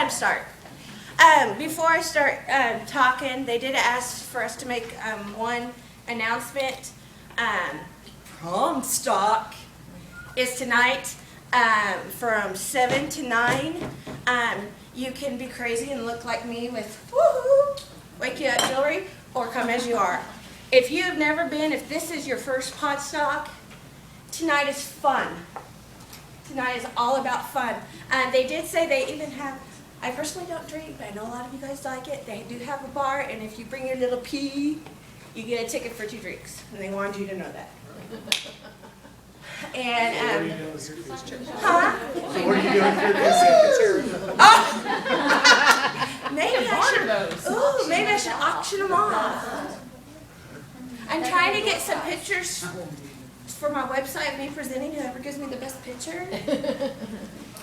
time to start. Before I start talking, they did ask for us to make one announcement. Prom stock is tonight from 7 to 9. You can be crazy and look like me with woohoo, wake you up jewelry, or come as you are. If you have never been, if this is your first pot stock, tonight is fun. Tonight is all about fun. They did say they even have, I personally don't drink, but I know a lot of you guys like it. They do have a bar, and if you bring your little pea, you get a ticket for 2 drinks. And they wanted you to know that. And, huh? So what are you doing for this? Oh! Maybe I should auction them off. I'm trying to get some pictures for my website of me presenting, whoever gives me the best picture.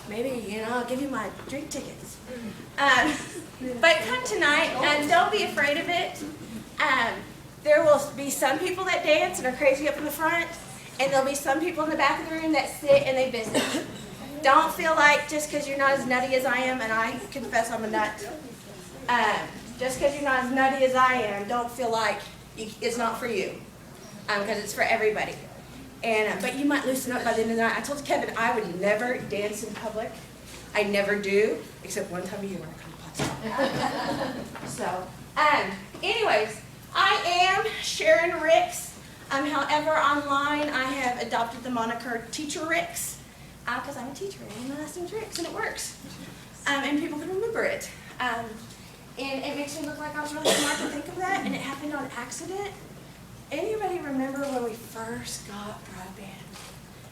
Maybe, I'll give you my drink tickets. But come tonight, and don't be afraid of it. There will be some people that dance and are crazy up in the front, and there'll be some people in the back of the room that sit and they business. Don't feel like just because you're not as nutty as I am, and I confess I'm a nut, just because you're not as nutty as I am, don't feel like it's not for you, because it's for everybody. And but you might loosen up by the end of the night. I told Kevin I would never dance in public. I never do, except one time a year when I come to pot stock. So, anyways, I am Sharon Ricks. However, online I have adopted the moniker Teacher Ricks, because I'm a teacher and my last name's Ricks, and it works. And people can remember it. And it makes me look like I was really smart to think of that, and it happened on accident. Anybody remember when we first got broadband?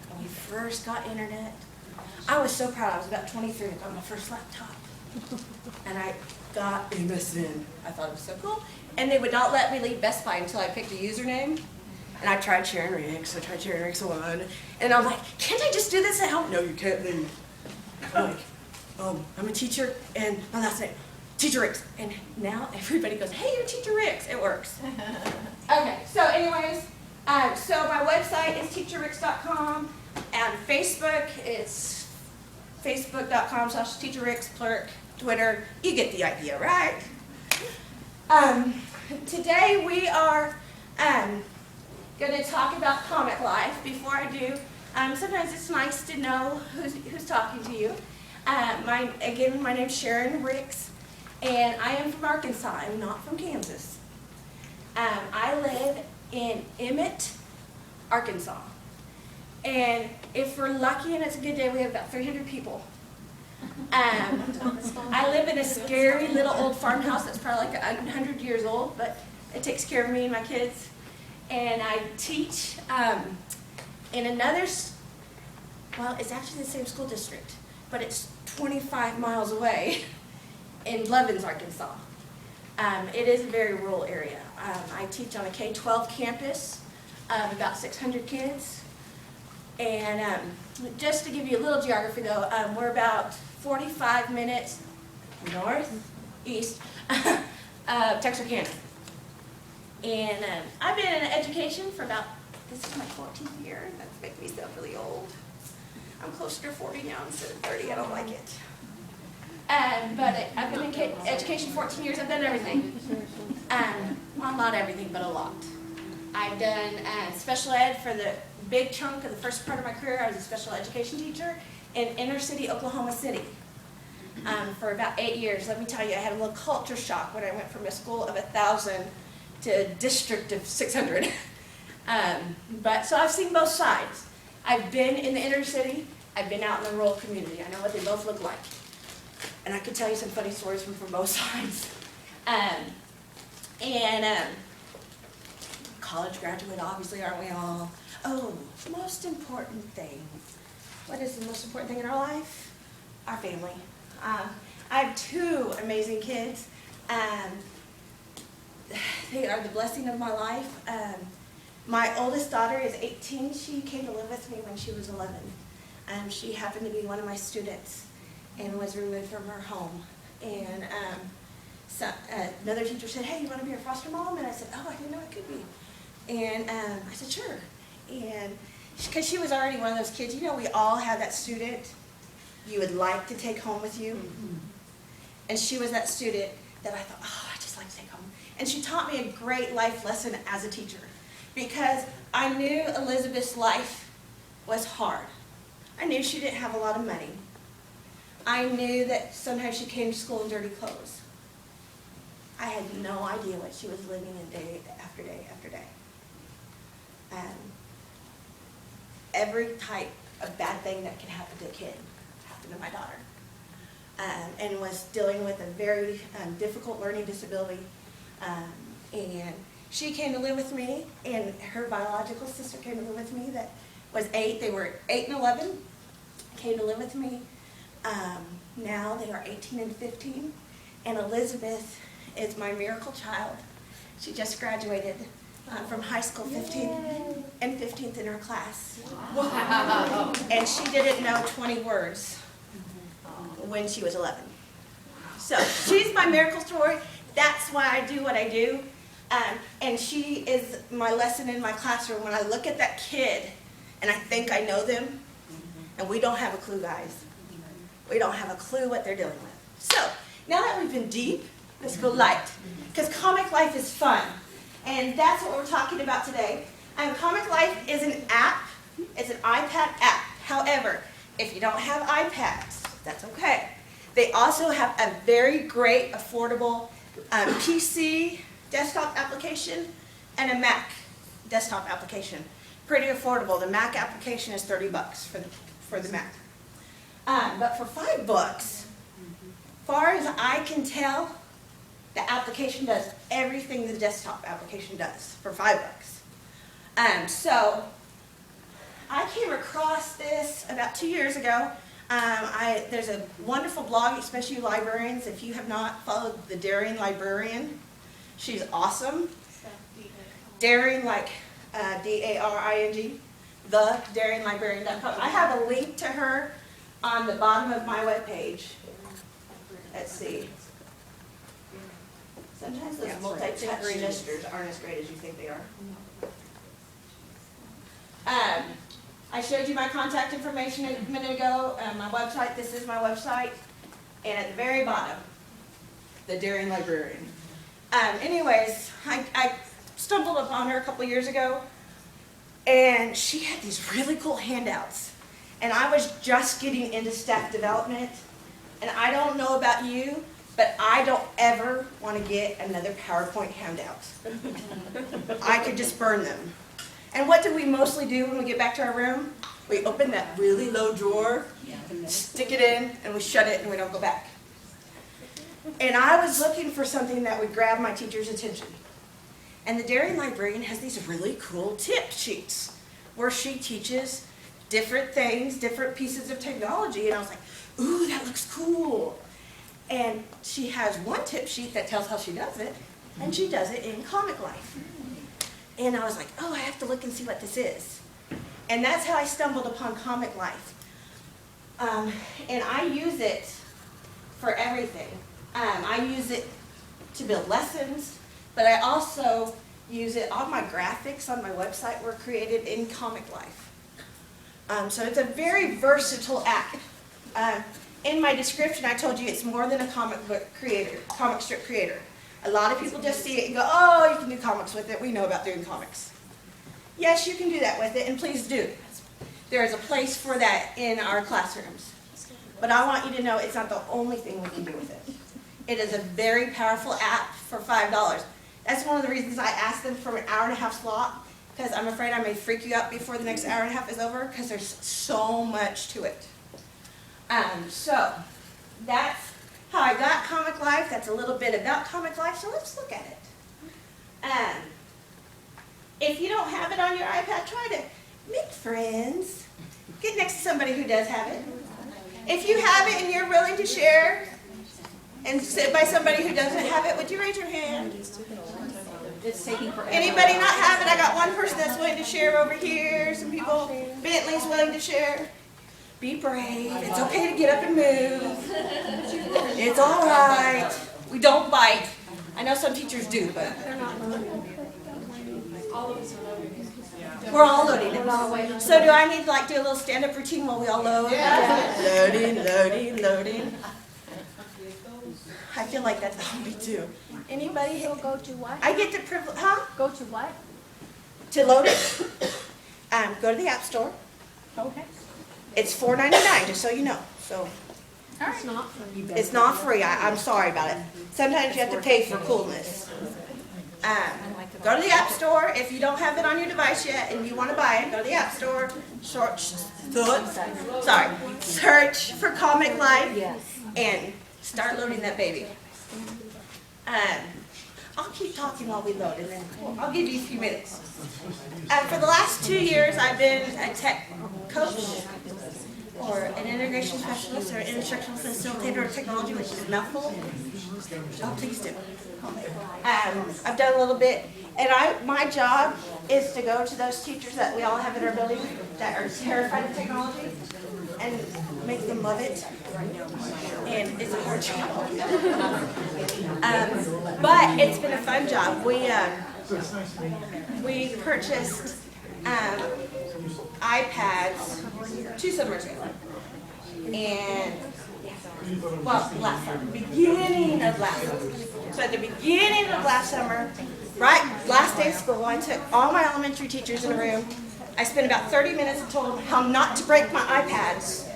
When we first got internet? I was so proud. I was about 23 and got my first laptop. And I got MSN. I thought it was so cool. And they would not let me leave Best Buy until I picked a username. And I tried Sharon Ricks. I tried Sharon Ricks 1. And I'm like, can't I just do this at home? No, you can't leave. I'm like, I'm a teacher and my last name, Teacher Ricks. And now everybody goes, hey, you're Teacher Ricks. It works. Okay, so anyways, so my website is teacherricks.com, and Facebook is facebook.com/teacherricks, Twitter, you get the idea, right? Today we are going to talk about comic life. Before I do, sometimes it's nice to know who's talking to you. Again, my name's Sharon Ricks, and I am from Arkansas. I'm not from Kansas. I live in Emmett, Arkansas. And if we're lucky and it's a good day, we have about 300 people. I live in a scary little old farmhouse that's probably like 100 years old, but it takes care of me and my kids. And I teach in another, well, it's actually the same school district, but it's 25 miles away in Lovins, Arkansas. It is a very rural area. I teach on a K-12 campus of about 600 kids. And just to give you a little geography though, we're about 45 minutes northeast of Texarkana. And I've been in education for about, this is my 14th year. That's making me sound really old. I'm closer to 40 now instead of 30. I don't like it. But I've been in education 14 years. I've done everything. Well, not everything, but a lot. I've done special ed for the big chunk of the first part of my career. I was a special education teacher in inner city Oklahoma City for about 8 years. Let me tell you, I had a little culture shock when I went from a school of 1,000 to a district of 600. So I've seen both sides. I've been in the inner city. I've been out in the rural community. I know what they both look like. And I could tell you some funny stories from both sides. College graduate, obviously, aren't we all? Oh, most important thing. What is the most important thing in our life? Our family. I have 2 amazing kids. They are the blessing of my life. My oldest daughter is 18. She came to live with me when she was 11. She happened to be one of my students and was removed from her home. And another teacher said, hey, you want to be her foster mom? And I said, oh, I didn't know I could be. And I said, sure. And because she was already one of those kids, we all have that student you would like to take home with you. And she was that student that I thought, oh, I just like to take home. And she taught me a great life lesson as a teacher, because I knew Elizabeth's life was hard. I knew she didn't have a lot of money. I knew that sometimes she came to school in dirty clothes. I had no idea what she was living in day after day after day. Every type of bad thing that can happen to a kid happened to my daughter. And was dealing with a very difficult learning disability. And she came to live with me, and her biological sister came to live with me that was 8. They were 8 and 11, came to live with me. Now they are 18 and 15, and Elizabeth is my miracle child. She just graduated from high school, 15th and 15th in her class. Wow. And she didn't know 20 words when she was 11. So she's my miracle story. That's why I do what I do. And she is my lesson in my classroom. When I look at that kid and I think I know them, and we don't have a clue, guys. We don't have a clue what they're dealing with. So now that we've been deep, let's go light. Because Comic Life is fun. And that's what we're talking about today. Comic Life is an app. It's an iPad app. However, if you don't have iPads, that's okay. They also have a very great, affordable PC desktop application and a Mac desktop application. Pretty affordable. The Mac application is $30 for the Mac. But for $5, far as I can tell, the application does everything the desktop application does for $5. So I came across this about 2 years ago. There's a wonderful blog, especially you librarians. If you have not followed the Daring Librarian, she's awesome. Daring, like D-A-R-I-N-G, thedaringlibrarian.com. I have a link to her on the bottom of my webpage. Let's see. Sometimes those multi-touch registers aren't as great as you think they are. I showed you my contact information a minute ago, my website. This is my website. And at the very bottom, the Daring Librarian. Anyways, I stumbled upon her a couple years ago, and she had these really cool handouts. And I was just getting into staff development, and I don't know about you, but I don't ever want to get another PowerPoint handout. I could just burn them. And what do we mostly do when we get back to our room? We open that really low drawer, stick it in, and we shut it, and we don't go back. And I was looking for something that would grab my teacher's attention. And the Daring Librarian has these really cool tip sheets where she teaches different things, different pieces of technology. And I was like, ooh, that looks cool. And she has one tip sheet that tells how she does it, and she does it in Comic Life. And I was like, oh, I have to look and see what this is. And that's how I stumbled upon Comic Life. And I use it for everything. I use it to build lessons, but I also use it, all my graphics on my website were created in Comic Life. So it's a very versatile app. In my description, I told you it's more than a comic strip creator. A lot of people just see it and go, oh, you can do comics with it. We know about doing comics. Yes, you can do that with it, and please do. There is a place for that in our classrooms. But I want you to know it's not the only thing we can do with it. It is a very powerful app for $5. That's one of the reasons I asked them for an hour-and-a-half slot, because I'm afraid I may freak you out before the next hour and a half is over, because there's so much to it. So that's how I got Comic Life. That's a little bit about Comic Life, so let's look at it. If you don't have it on your iPad, try to make friends. Get next to somebody who does have it. If you have it and you're willing to share and sit by somebody who doesn't have it, would you raise your hand? It's taking forever. Anybody not have it? I got one person that's willing to share over here. Some people, Bentley's willing to share. Be brave. It's okay to get up and move. It's all right. We don't bite. I know some teachers do, but they're not loading. All of us are loading. We're all loading it. So do I need to do a little stand-up routine while we all load? Yeah. Loading, loading, loading. I feel like that's all we do. Anybody? So go to what? I get the privilege, huh? Go to what? To load it, go to the App Store. Okay. It's $4.99, just so you know. So It's not free. it's not free. I'm sorry about it. Sometimes you have to pay for coolness. Go to the App Store. If you don't have it on your device yet and you want to buy it, go to the App Store. Search for Comic Life and start loading that baby. I'll keep talking while we load, and then I'll give you a few minutes. For the last 2 years, I've been a tech coach, or an integration specialist, or an instructional facilitator of technology, which is a mouthful. Oh, please do. I've done a little bit, and my job is to go to those teachers that we all have in our building that are terrified of technology and make them love it. And it's a hard job. But it's been a fun job. We purchased iPads 2 summers ago. And, well, last summer, beginning of last summer. So at the beginning of last summer, right, last day of school, I took all my elementary teachers in a room. I spent about 30 minutes and told them how not to break my iPads.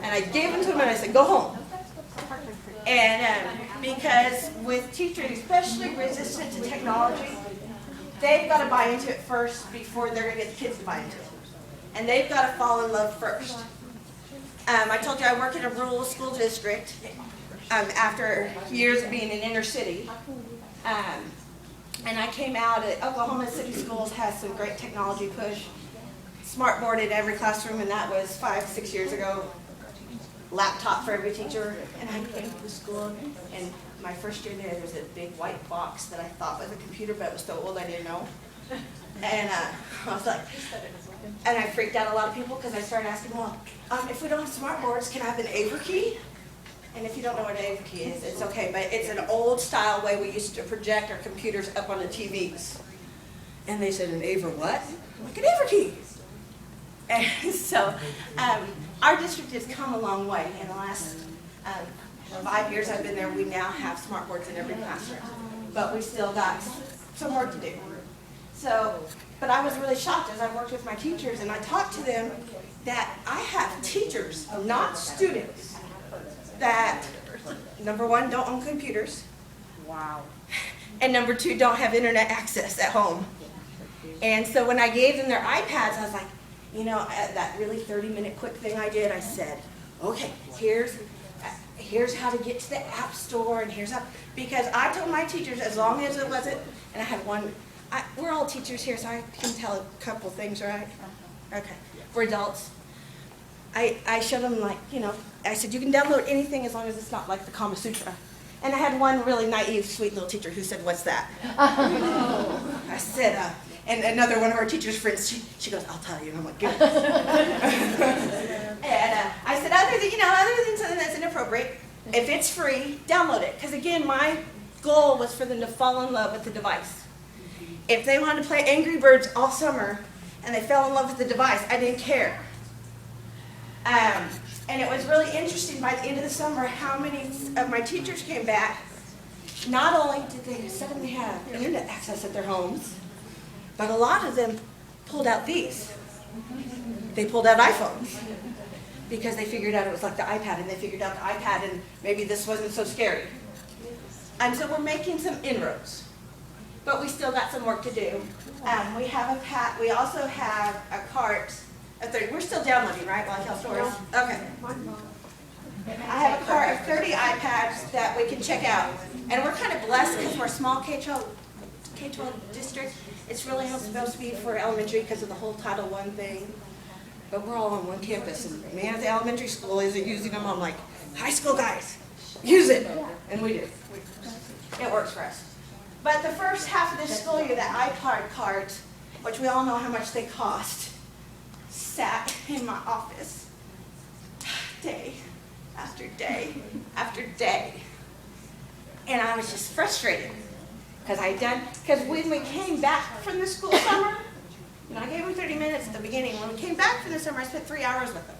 And I gave them to them and I said, go home. And because with teachers, especially resistant to technology, they've got to buy into it first before they're going to get the kids to buy into it. And they've got to fall in love first. I told you I work in a rural school district after years of being in inner city. And I came out at Oklahoma City Schools has some great technology push. Smartboard in every classroom, and that was 5-6 years ago. Laptop for every teacher. And I came to the school, and my first year there was a big white box that I thought was a computer, but it was so old I didn't know. And I was like, and I freaked out a lot of people because I started asking, well, if we don't have smartboards, can I have an Aver key? And if you don't know what an Aver key is, it's okay, but it's an old style way we used to project our computers up on the TVs. And they said, an Aver what? I'm like, an Aver key. And so our district has come a long way. In the last 5 years I've been there, we now have smartboards in every classroom. But we still got some work to do. So, but I was really shocked as I worked with my teachers and I talked to them that I have teachers, not students, that, number one, don't own computers. Wow. And number two, don't have internet access at home. And so when I gave them their iPads, I was like, you know, that really 30-minute quick thing I did, I said, okay, here's how to get to the App Store, and here's how, because I told my teachers as long as it wasn't, and I had one, we're all teachers here, so I can tell a couple things, right? Okay, we're adults. I showed them, like, you know, I said, you can download anything as long as it's not like the Kama Sutra. And I had one really naive, sweet little teacher who said, what's that? I said, and another one of our teacher's friends, she goes, I'll tell you. And I'm like, good. And I said, other than something that's inappropriate, if it's free, download it. Because again, my goal was for them to fall in love with the device. If they wanted to play Angry Birds all summer and they fell in love with the device, I didn't care. And it was really interesting by the end of the summer how many of my teachers came back. Not only did they suddenly have internet access at their homes, but a lot of them pulled out these. They pulled out iPhones because they figured out it was like the iPad, and they figured out the iPad and maybe this wasn't so scary. And so we're making some inroads, but we still got some work to do. We also have a cart. We're still downloading, right, while I tell stories? Okay. I have a cart of 30 iPads that we can check out. And we're kind of blessed because we're a small K-12 district. It's really not supposed to be for elementary because of the whole Title I thing. But we're all on one campus. And man, if the elementary school isn't using them, I'm like, high school guys, use it. And we do. It works for us. But the first half of this school year, that iPad cart, which we all know how much they cost, sat in my office day after day after day. And I was just frustrated because when we came back from the school summer, and I gave them 30 minutes at the beginning, when we came back from the summer, I spent 3 hours with them.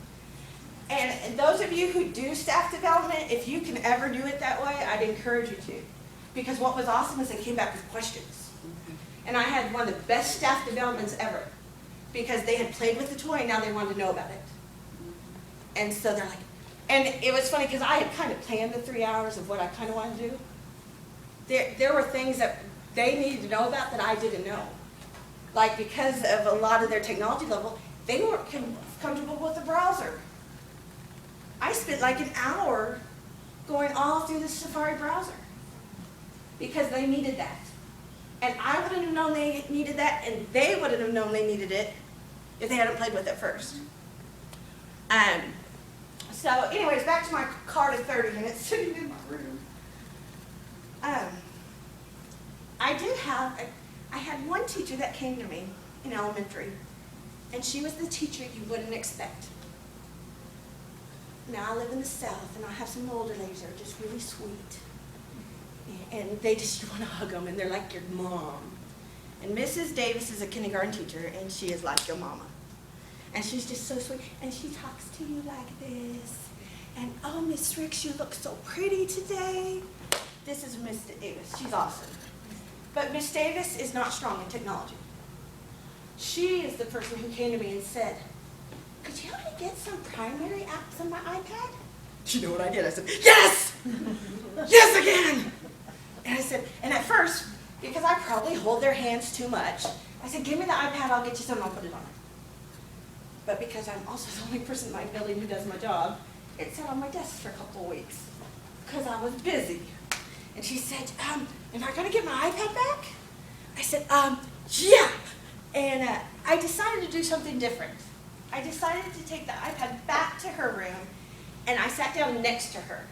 And those of you who do staff development, if you can ever do it that way, I'd encourage you to. Because what was awesome is they came back with questions. And I had one of the best staff developments ever. Because they had played with the toy and now they wanted to know about it. And so they're like, and it was funny because I had kind of planned the 3 hours of what I kind of wanted to do. There were things that they needed to know about that I didn't know. Like because of a lot of their technology level, they weren't comfortable with the browser. I spent like an hour going all through the Safari browser because they needed that. And I wouldn't have known they needed that, and they wouldn't have known they needed it if they hadn't played with it first. So anyways, back to my card of 30, and it's sitting in my room. I had one teacher that came to me in elementary, and she was the teacher you wouldn't expect. Now I live in the South, and I have some older ladies that are just really sweet. And they just, you want to hug them, and they're like your mom. And Mrs. Davis is a kindergarten teacher, and she is like your mama. And she's just so sweet, and she talks to you like this. And, oh, Miss Ricks, you look so pretty today. This is Miss Davis. She's awesome. But Miss Davis is not strong in technology. She is the person who came to me and said, could you help me get some primary apps on my iPad? You know what I did? I said, yes! Yes, I can! And I said, and at first, because I probably hold their hands too much, I said, give me the iPad, I'll get you some, I'll put it on. But because I'm also the only person in my building who does my job, it sat on my desk for a couple of weeks because I was busy. And she said, am I going to get my iPad back? I said, yeah. And I decided to do something different. I decided to take the iPad back to her room, and I sat down next to her.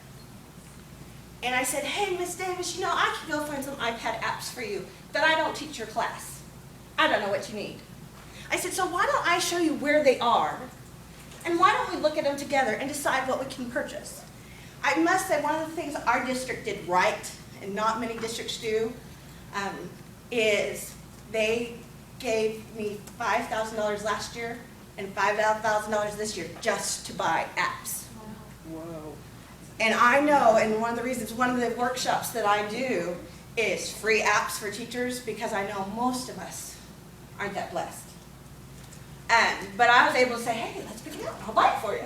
And I said, hey, Miss Davis, you know, I can go find some iPad apps for you, but I don't teach your class. I don't know what you need. I said, so why don't I show you where they are, and why don't we look at them together and decide what we can purchase? I must say one of the things our district did right, and not many districts do, is they gave me $5,000 last year and $5,000 this year just to buy apps. Whoa. And I know, and one of the reasons, one of the workshops that I do is free apps for teachers because I know most of us aren't that blessed. But I was able to say, hey, let's pick it out. I'll buy it for you.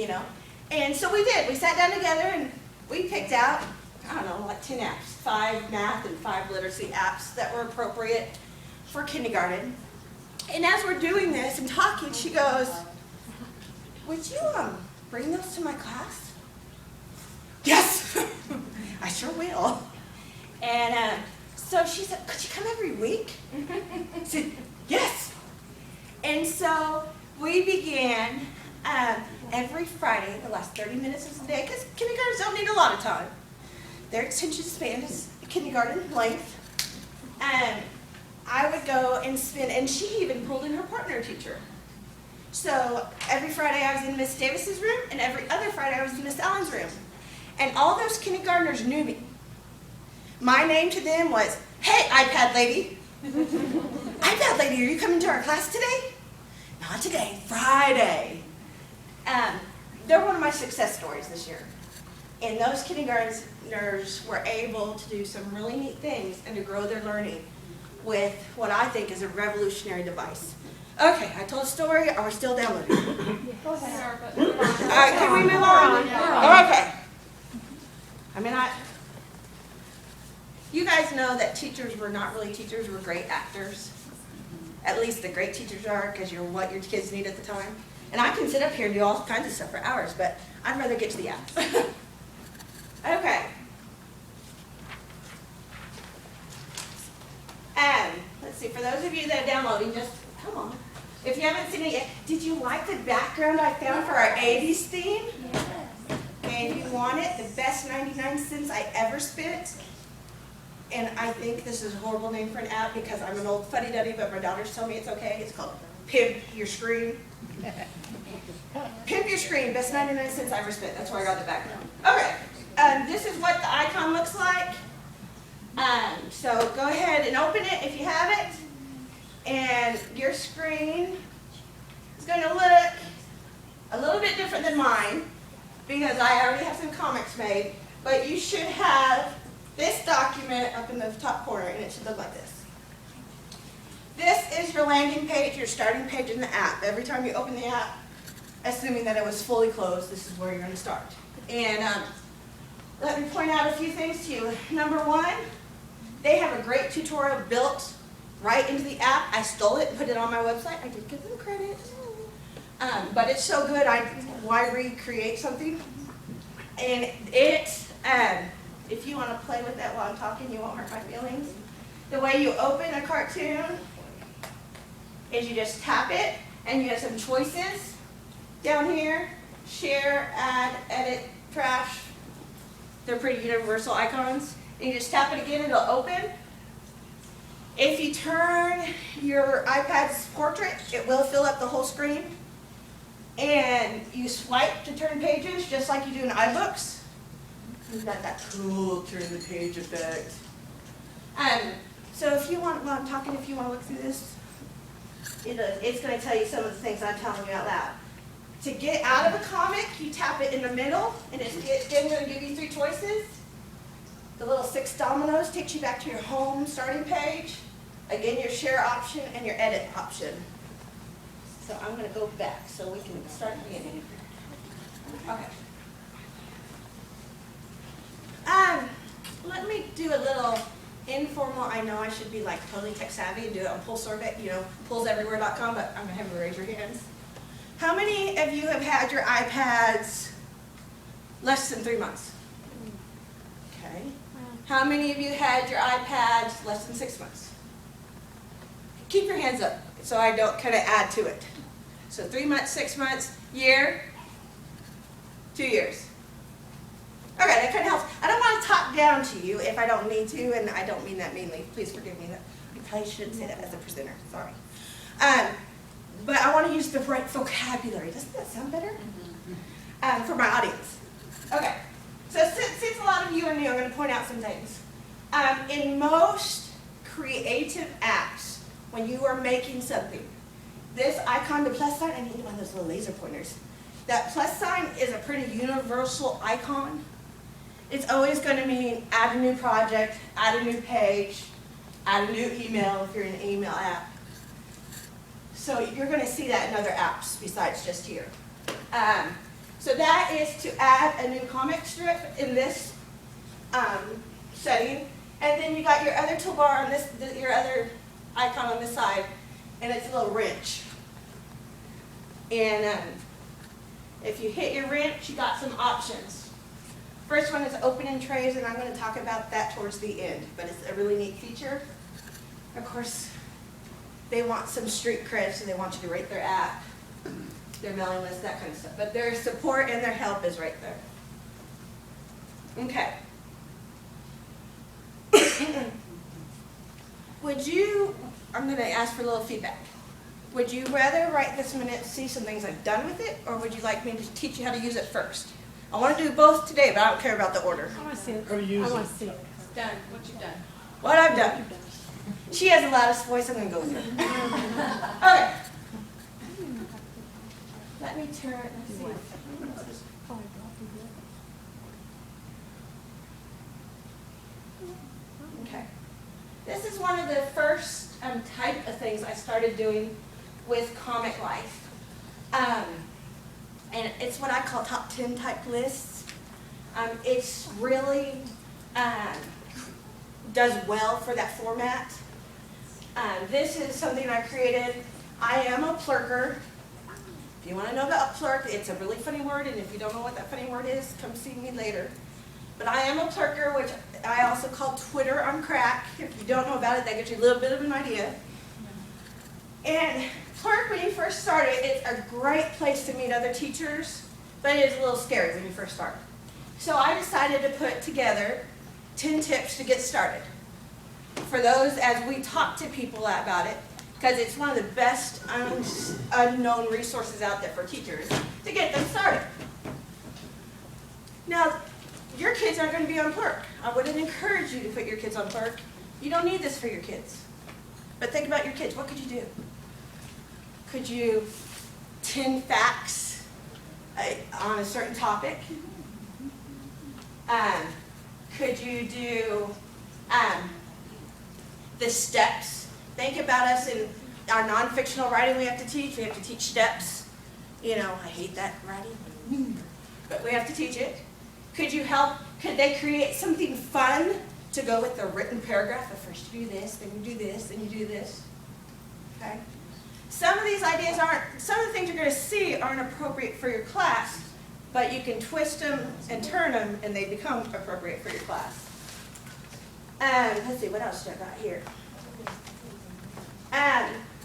You know? And so we did. We sat down together and we picked out, I don't know, like 10 apps, 5 math and 5 literacy apps that were appropriate for kindergarten. And as we're doing this and talking, she goes, would you bring those to my class? Yes, I sure will. And so she said, could you come every week? I said, yes. And so we began every Friday, the last 30 minutes of the day, because kindergartens don't need a lot of time. Their attention span is kindergarten length. I would go and spend, and she even pulled in her partner teacher. So every Friday I was in Miss Davis's room, and every other Friday I was in Miss Allen's room. And all those kindergartners knew me. My name to them was, hey, iPad lady. iPad lady, are you coming to our class today? Not today, Friday. They're one of my success stories this year. And those kindergartners were able to do some really neat things and to grow their learning with what I think is a revolutionary device. Okay, I told a story. Are we still downloading? Go ahead. All right, can we move on? Okay. You guys know that teachers were not really teachers, we're great actors. At least the great teachers are, because you're what your kids need at the time. And I can sit up here and do all kinds of stuff for hours, but I'd rather get to the apps. Okay. Let's see, for those of you that are downloading, just come on. If you haven't seen it yet, did you like the background I found for our 80s theme? Yes. And you want it, the best 99 cents I ever spent. And I think this is a horrible name for an app because I'm an old fuddy-duddy, but my daughters tell me it's okay. It's called Pimp Your Screen. Pimp Your Screen, best 99 cents I ever spent. That's why I got the background. Okay, this is what the icon looks like. So go ahead and open it if you have it. And your screen is going to look a little bit different than mine because I already have some comics made, but you should have this document up in the top corner, and it should look like this. This is your landing page, your starting page in the app. Every time you open the app, assuming that it was fully closed, this is where you're going to start. And let me point out a few things to you. Number one, they have a great tutorial built right into the app. I stole it and put it on my website. I did give them credit. But it's so good, why recreate something? And if you want to play with that while I'm talking, you won't hurt my feelings. The way you open a cartoon is you just tap it, and you have some choices down here. Share, add, edit, trash. They're pretty universal icons. And you just tap it again, it'll open. If you turn your iPad's portrait, it will fill up the whole screen. And you swipe to turn pages, just like you do in iBooks. You've got that cool turn the page effect. So if you want, while I'm talking, if you want to look through this, it's going to tell you some of the things I'm telling you out loud. To get out of a comic, you tap it in the middle, and it's again going to give you 3 choices. The little 6 dominoes takes you back to your home starting page. Again, your share option and your edit option. So I'm going to go back so we can start the beginning. Okay. Let me do a little informal. I know I should be like totally tech savvy and do it on pulseverywhere.com, but I'm going to have you raise your hands. How many of you have had your iPads less than 3 months? Okay. How many of you had your iPads less than 6 months? Keep your hands up so I don't kind of add to it. So 3 months, 6 months, year, 2 years. Okay, that kind of helps. I don't want to talk down to you if I don't need to, and I don't mean that meanly. Please forgive me. I probably shouldn't say that as a presenter. Sorry. But I want to use the right vocabulary. Doesn't that sound better? For my audience. Okay. So since a lot of you are new, I'm going to point out some things. In most creative apps, when you are making something, this icon, the plus sign, I need one of those little laser pointers. That plus sign is a pretty universal icon. It's always going to mean add a new project, add a new page, add a new email if you're in an email app. So you're going to see that in other apps besides just here. So that is to add a new comic strip in this setting. And then you got your other toolbar on this, your other icon on this side, and it's a little wrench. And if you hit your wrench, you got some options. First one is opening trays, and I'm going to talk about that towards the end, but it's a really neat feature. Of course, they want some street cred, so they want you to rate their app, their mailing list, that kind of stuff. But their support and their help is right there. Okay. I'm going to ask for a little feedback. Would you rather right this minute see some things I've done with it, or would you like me to teach you how to use it first? I want to do both today, but I don't care about the order. I want to see it. How to use I want it. to see it. Done, what you've done. What I've done. She has the loudest voice, I'm going to go with her. Okay. Let me turn, let's see. Okay. This is one of the first type of things I started doing with Comic Life. And it's what I call top 10 type lists. It's really does well for that format. This is something I created. I am a plurker. If you want to know about plurk, it's a really funny word, and if you don't know what that funny word is, come see me later. But I am a plurker, which I also call Twitter on crack. If you don't know about it, that gives you a little bit of an idea. And plurk, when you first start it, it's a great place to meet other teachers, but it is a little scary when you first start. So I decided to put together 10 tips to get started. For those, as we talk to people about it, because it's one of the best unknown resources out there for teachers to get them started. Now, your kids aren't going to be on plurk. I wouldn't encourage you to put your kids on plurk. You don't need this for your kids. But think about your kids. What could you do? Could you 10 facts on a certain topic? Could you do the steps? Think about us in our non-fictional writing we have to teach. We have to teach steps. You know, I hate that writing, but we have to teach it. Could they create something fun to go with the written paragraph? Of first you do this, then you do this, then you do this. Okay? Some of these ideas some of the things you're going to see aren't appropriate for your class, but you can twist them and turn them and they become appropriate for your class. Let's see, what else do I got here?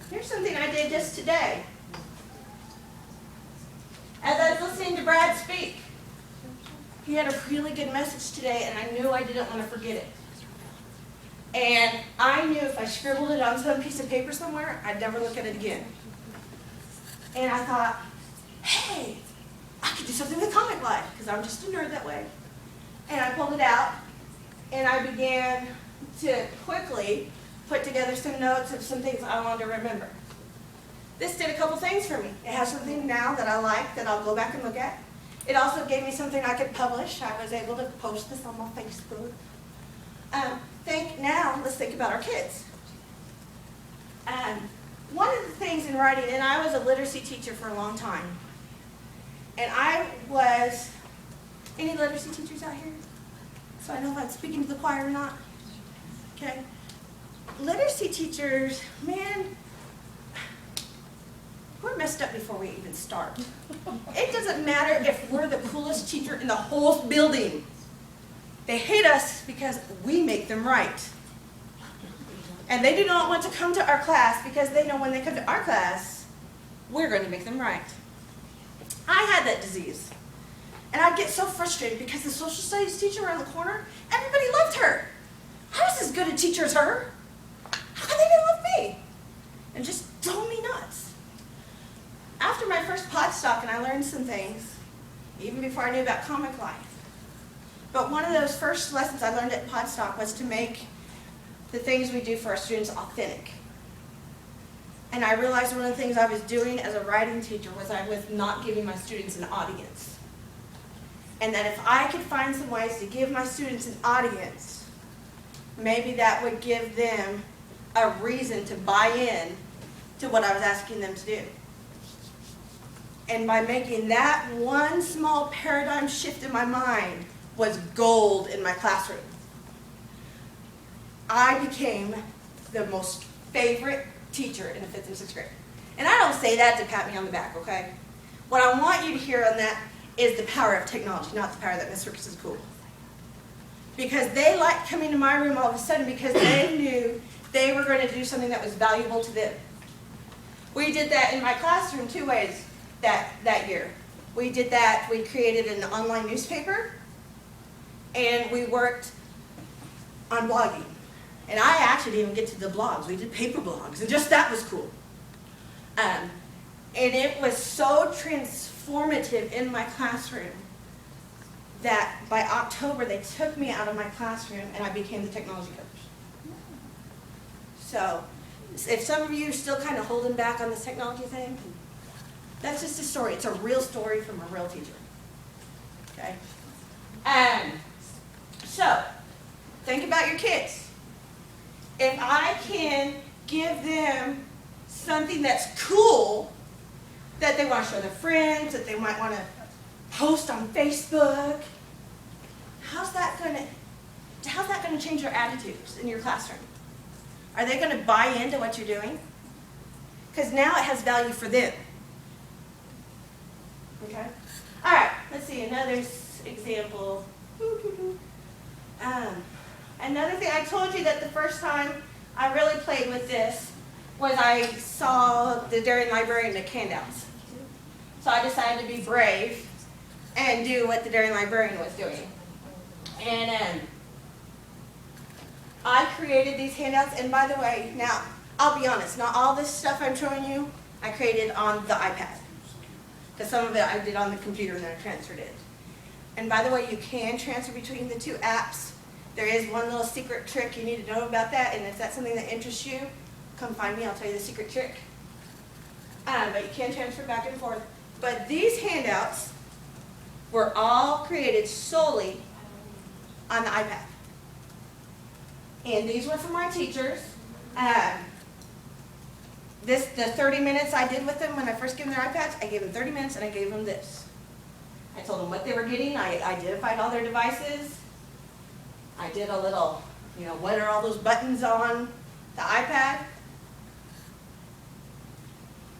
Here's something I did just today. As I was listening to Brad speak, he had a really good message today, and I knew I didn't want to forget it. And I knew if I scribbled it on some piece of paper somewhere, I'd never look at it again. And I thought, hey, I could do something with Comic Life, because I'm just a nerd that way. And I pulled it out, and I began to quickly put together some notes of some things I wanted to remember. This did a couple things for me. It has something now that I like that I'll go back and look at. It also gave me something I could publish. I was able to post this on my Facebook. Let's think about our kids. One of the things in writing, and I was a literacy teacher for a long time, and any literacy teachers out here? So I know if I'm speaking to the choir or not. Okay. Literacy teachers, man, we're messed up before we even start. It doesn't matter if we're the coolest teacher in the whole building. They hate us because we make them right. And they do not want to come to our class because they know when they come to our class, we're going to make them right. I had that disease. And I'd get so frustrated because the social studies teacher around the corner, everybody loved her. I was as good a teacher as her. How could they not love me? And just drove me nuts. After my first podstock, and I learned some things, even before I knew about Comic Life. But one of those first lessons I learned at podstock was to make the things we do for our students authentic. And I realized one of the things I was doing as a writing teacher was I was not giving my students an audience. And that if I could find some ways to give my students an audience, maybe that would give them a reason to buy in to what I was asking them to do. And by making that one small paradigm shift in my mind was gold in my classroom. I became the most favorite teacher in the 5th and 6th grade. And I don't say that to pat me on the back, okay? What I want you to hear on that is the power of technology, not the power that Miss Ricks is cool. Because they liked coming to my room all of a sudden because they knew they were going to do something that was valuable to them. We did that in my classroom 2 ways that year. We did that, we created an online newspaper, and we worked on blogging. And I actually didn't even get to the blogs. We did paper blogs, and just that was cool. And it was so transformative in my classroom that by October they took me out of my classroom and I became the technology coach. So if some of you are still kind of holding back on this technology thing, that's just a story. It's a real story from a real teacher. Okay? So think about your kids. If I can give them something that's cool, that they want to show their friends, that they might want to post on Facebook, how's that going to change their attitudes in your classroom? Are they going to buy into what you're doing? Because now it has value for them. Okay? All right, let's see, another example. Another thing, I told you that the first time I really played with this was I saw the Daring Librarian make handouts. So I decided to be brave and do what the Daring Librarian was doing. And I created these handouts, and by the way, now, I'll be honest, not all this stuff I'm showing you, I created on the iPad. Because some of it I did on the computer and then I transferred it. And by the way, you can transfer between the 2 apps. There is one little secret trick you need to know about that, and if that's something that interests you, come find me, I'll tell you the secret trick. But you can transfer back and forth. But these handouts were all created solely on the iPad. And these were for my teachers. The 30 minutes I did with them when I first gave them their iPads, I gave them 30 minutes and I gave them this. I told them what they were getting. I identified all their devices. I did a little, what are all those buttons on the iPad?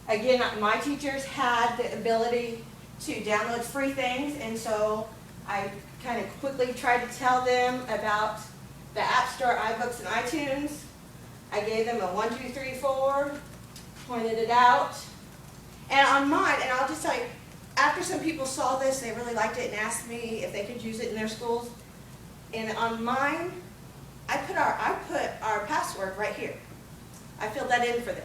Again, my teachers had the ability to download free things, and so I kind of quickly tried to tell them about the App Store, iBooks, and iTunes. I gave them a 1, 2, 3, 4, pointed it out. And on mine, and I'll just tell you, after some people saw this, they really liked it and asked me if they could use it in their schools. And on mine, I put our password right here. I filled that in for them.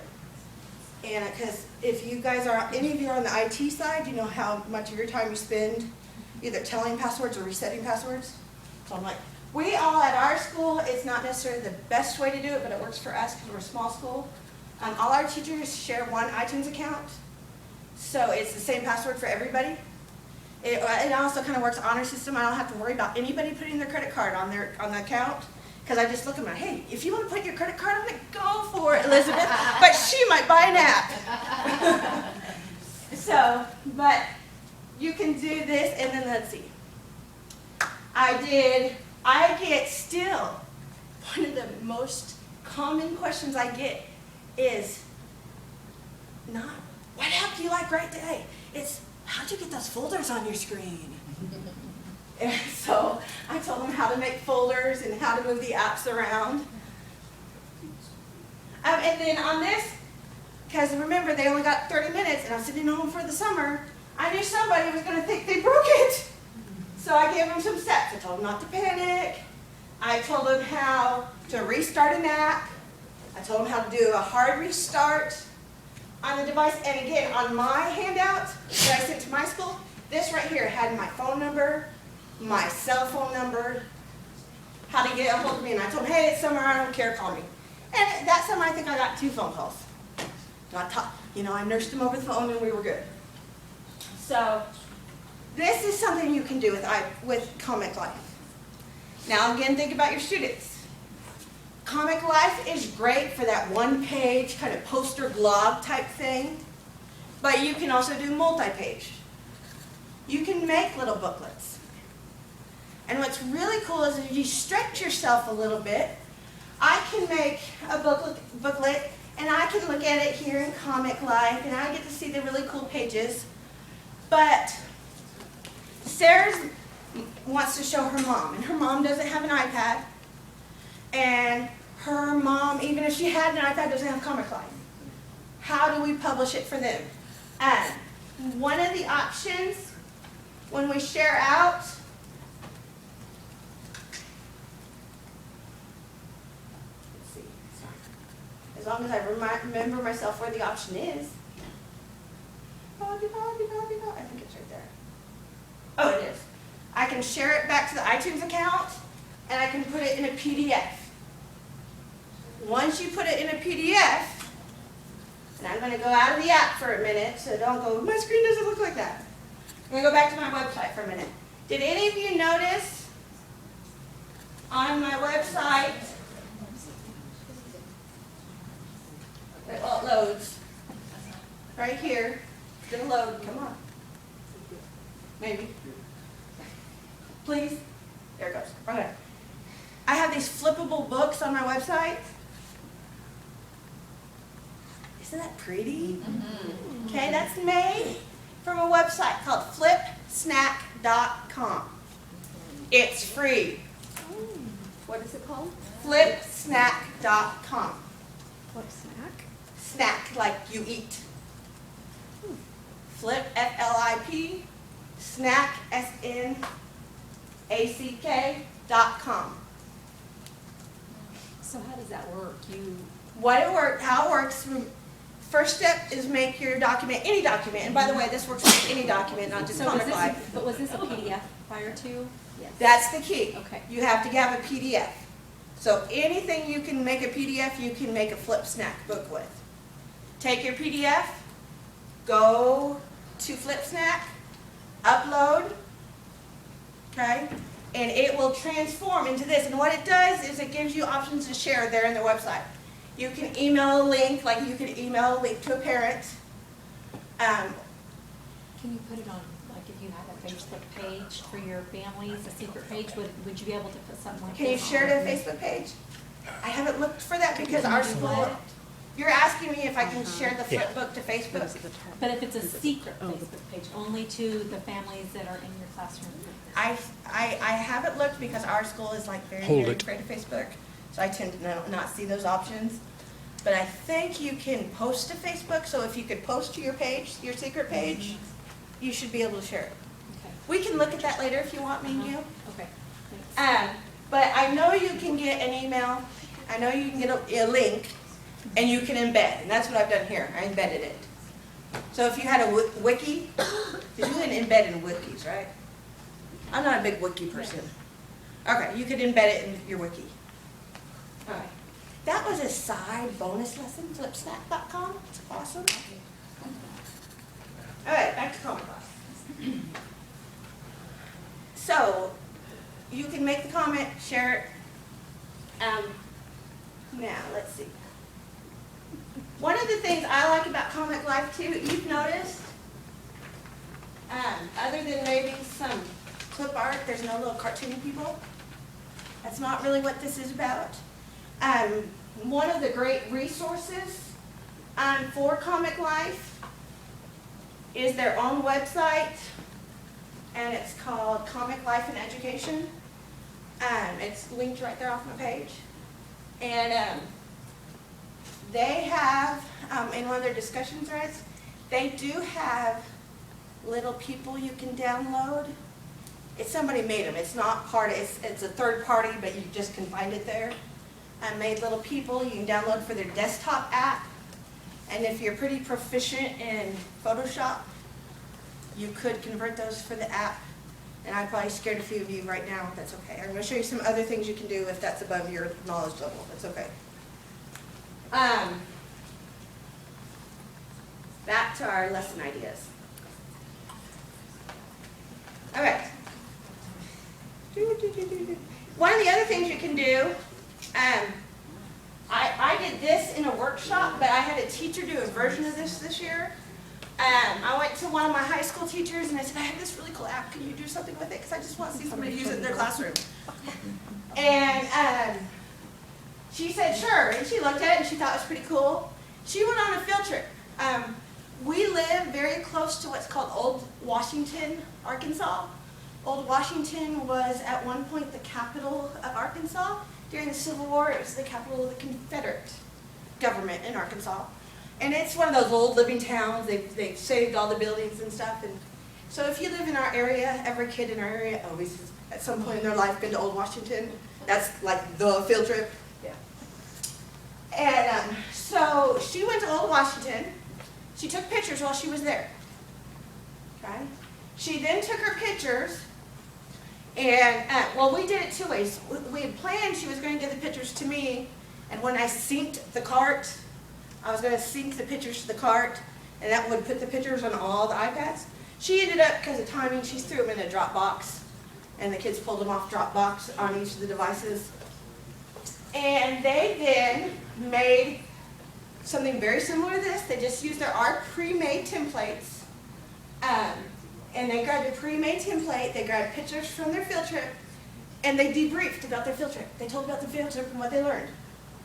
And because if you guys are, any of you are on the IT side, you know how much of your time you spend either telling passwords or resetting passwords. So I'm like, we all at our school, it's not necessarily the best way to do it, but it works for us because we're a small school. All our teachers share one iTunes account, so it's the same password for everybody. It also kind of works honor system. I don't have to worry about anybody putting their credit card on the account, because I just look at them, hey, if you want to put your credit card on it, go for it, Elizabeth, but she might buy an app. So, but you can do this, and then let's see. I get still, one of the most common questions I get is not, what app do you like right today? It's, how'd you get those folders on your screen? And so I told them how to make folders and how to move the apps around. And then on this, because remember they only got 30 minutes and I'm sitting home for the summer, I knew somebody was going to think they broke it. So I gave them some steps. I told them not to panic. I told them how to restart an app. I told them how to do a hard restart on the device. And again, on my handout that I sent to my school, this right here had my phone number, my cell phone number, how to get a hold of me. And I told them, hey, it's summer, I don't care, call me. And that summer, I think I got 2 phone calls. I nursed them over the phone and we were good. So this is something you can do with Comic Life. Now again, think about your students. Comic Life is great for that one-page kind of poster blog type thing, but you can also do multi-page. You can make little booklets. And what's really cool is if you stretch yourself a little bit, I can make a booklet and I can look at it here in Comic Life and I get to see the really cool pages. But Sarah wants to show her mom, and her mom doesn't have an iPad, and her mom, even if she had an iPad, doesn't have Comic Life. How do we publish it for them? And one of the options when we share out, let's see, sorry. As long as I remember myself where the option is. I think it's right there. Oh, it is. I can share it back to the iTunes account, and I can put it in a PDF. Once you put it in a PDF, and I'm going to go out of the app for a minute, so don't go, my screen doesn't look like that. I'm going to go back to my website for a minute. Did any of you notice on my website, it loads right here. It's going to load. Come on. Maybe. Please. There it goes. Okay. I have these flippable books on my website. Isn't that pretty? Mm-hmm. Okay, that's made from a website called flipsnack.com. It's free. What is it called? Flipsnack.com. What snack? Snack, like you eat. Flip, F-L-I-P, snack, S-N-A-C-K.com. So how does that work? How it works, first step is make your document, any document, and by the way, this works with any document, not just Comic Life. But was this a PDF prior to? Yes. That's the key. Okay. You have to have a PDF. So anything you can make a PDF, you can make a Flip Snack book with. Take your PDF, go to FlipSnack, upload, okay? And it will transform into this. And what it does is it gives you options to share there in the website. You can email a link, like you could email a link to a parent. Can you put it on, like if you had a Facebook page for your families, a secret page, would you be able to put something like this? Can you share it on? to a Facebook page? I haven't looked for that because our school, you're asking me if I can share the flipbook to Facebook? But if it's a secret Facebook page, only to the families that are in your classroom. I haven't looked because our school is like very, Hold very it. afraid of Facebook. So I tend to not see those options. But I think you can post to Facebook. So if you could post to your page, your secret page, you should be able to share it. Okay. We can look at that later if you want me to. Okay. Thanks. But I know you can get an email. I know you can get a link and you can embed. And that's what I've done here. I embedded it. So if you had a wiki, you can embed in wikis, right? I'm not a big wiki person. Okay, you could embed it in your wiki. All right. That was a side bonus lesson, flipsnack.com. It's awesome. All right, back to Comic Class. So, you can make the comment, share it. Now, let's see. One of the things I like about Comic Life too, you've noticed, other than maybe some clip art, there's no little cartoony people. That's not really what this is about. One of the great resources for Comic Life is their own website, and it's called Comic Life and Education. It's linked right there off my page. And they have, in one of their discussion threads, they do have little people you can download. It's somebody made them. It's not part of, it's a third party, but you just can find it there. Made little people you can download for their desktop app. And if you're pretty proficient in Photoshop, you could convert those for the app. And I probably scared a few of you right now. That's okay. I'm going to show you some other things you can do if that's above your knowledge level. That's okay. Back to our lesson ideas. All right. One of the other things you can do, I did this in a workshop, but I had a teacher do a version of this year. I went to one of my high school teachers and I said, I have this really cool app. Can you do something with it? Because I just want to see somebody use it in their classroom. And she said, sure. And she looked at it and she thought it was pretty cool. She went on a field trip. We live very close to what's called Old Washington, Arkansas. Old Washington was at one point the capital of Arkansas. During the Civil War, it was the capital of the Confederate government in Arkansas. And it's one of those old living towns. They've saved all the buildings and stuff. And so if you live in our area, every kid in our area always has, at some point in their life, been to Old Washington. That's like the field trip. Yeah. And so she went to Old Washington. She took pictures while she was there. Okay. She then took her pictures. And, well, we did it two ways. We had planned she was going to give the pictures to me, and when I synced the cart, I was going to sync the pictures to the cart, and that would put the pictures on all the iPads. She ended up, because of timing, she threw them in a Dropbox, and the kids pulled them off Dropbox on each of the devices. And they then made something very similar to this. They just used our pre-made templates. And they grabbed a pre-made template, they grabbed pictures from their field trip, and they debriefed about their field trip. They told about the field trip and what they learned.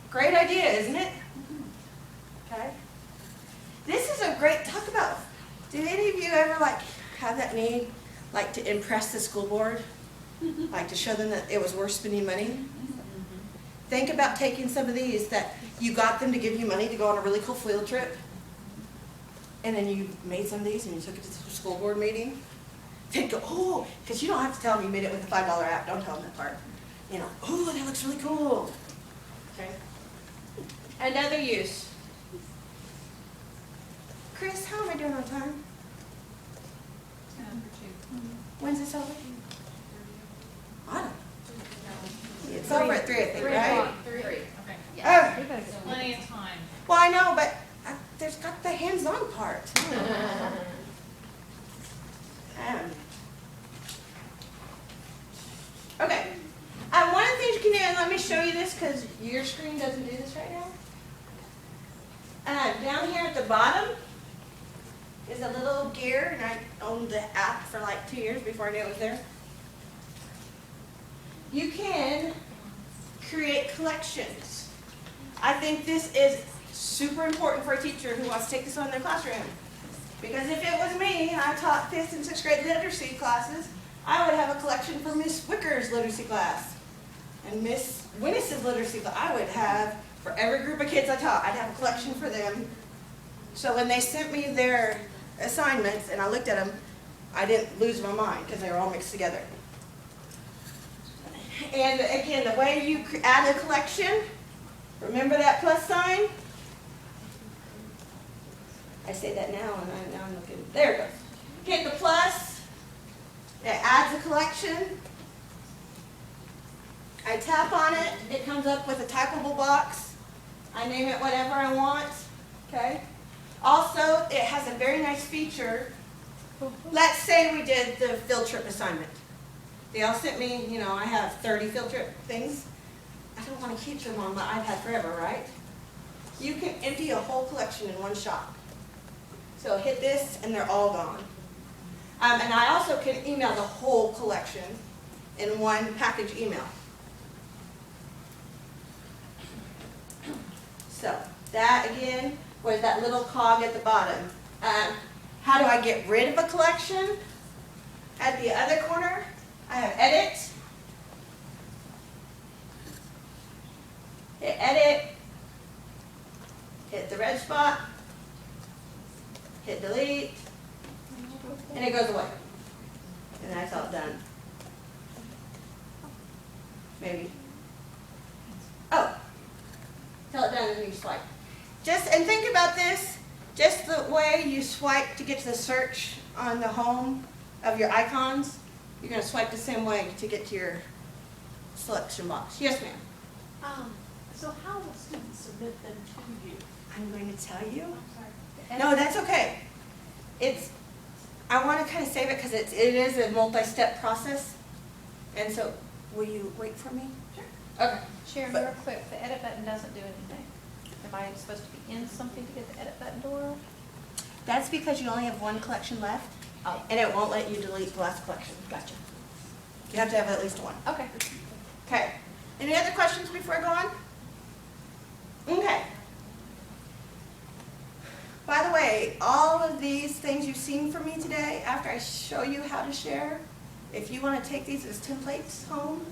Great idea, isn't it? Okay. This is a great, talk about, did any of you ever have that need, to impress the school board? To show them that it was worth spending money? Think about taking some of these that you got them to give you money to go on a really cool field trip. And then you made some of these and you took it to the school board meeting. They'd go, oh, because you don't have to tell them you made it with a $5 app. Don't tell them that part. Oh, that looks really cool. Okay. Another use. Chris, how am I doing on time? When's this over? I don't know. It's over at 3, I think, right? 3. Okay. Oh. Plenty of time. Well, I know, but there's got the hands-on part. show you this because your screen doesn't do this right now. Down here at the bottom is a little gear, and I owned the app for like 2 years before I knew it was there. You can create collections. I think this is super important for a teacher who wants to take this on in their classroom. Because if it was me, I taught 5th and 6th grade literacy classes, I would have a collection for Miss Wicker's literacy class. And Miss Winnis's literacy class, I would have, for every group of kids I taught, I'd have a collection for them. So when they sent me their assignments and I looked at them, I didn't lose my mind because they were all mixed together. And again, the way you add a collection, remember that plus sign? I say that now, and now I'm looking. There it goes. Hit the plus. It adds a collection. I tap on it. It comes up with a typable box. I name it whatever I want. Okay. Also, it has a very nice feature. Let's say we did the field trip assignment. They all sent me, you know, I have 30 field trip things. I don't want to keep them on my iPad forever, right? You can empty a whole collection in one shot. So hit this, and they're all gone. And I also can email the whole collection in one package email. So that, again, was that little cog at the bottom. How do I get rid of a collection? At the other corner, I have edit. Hit edit. Hit the red spot. Hit delete. And it goes away. And that's all done. Maybe. Oh. Till it's done and you swipe. And think about this. Just the way you swipe to get to the search on the home of your icons, you're going to swipe the same way to get to your selection box. Yes, ma'am. So how will students submit them to you? I'm going to tell you. I'm sorry. No, that's okay. I want to kind of save it because it is a multi-step process. And so, will you wait for me? Sure. Okay. Sharon, real quick, the edit button doesn't do anything. Am I supposed to be in something to get the edit button to work? That's because you only have one collection left, Oh, and it won't let you delete the last collection. gotcha. You have to have at least one. Okay. Okay. Any other questions before I go on? Okay. By the way, all of these things you've seen from me today, after I show you how to share, if you want to take these as templates home,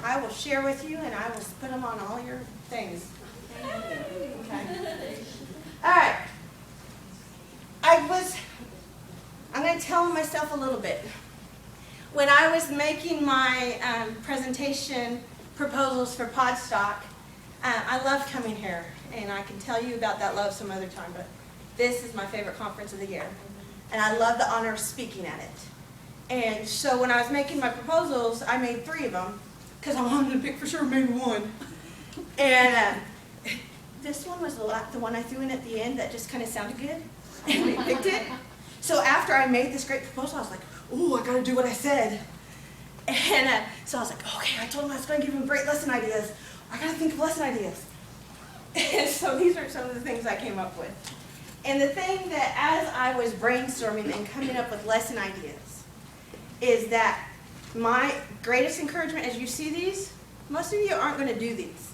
I will share with you and I will put them on all your things. Okay. All right. I'm going to tell myself a little bit. When I was making my presentation proposals for Podstock, I loved coming here, and I can tell you about that love some other time, but this is my favorite conference of the year, and I love the honor of speaking at it. And so when I was making my proposals, I made 3 of them, because I wanted to pick for sure maybe one. And this one was the one I threw in at the end that just kind of sounded good, and we picked it. So after I made this great proposal, I was like, ooh, I got to do what I said. And so I was like, okay, I told him I was going to give him great lesson ideas. I got to think of lesson ideas. And so these are some of the things I came up with. And the thing that as I was brainstorming and coming up with lesson ideas is that my greatest encouragement as you see these, most of you aren't going to do these.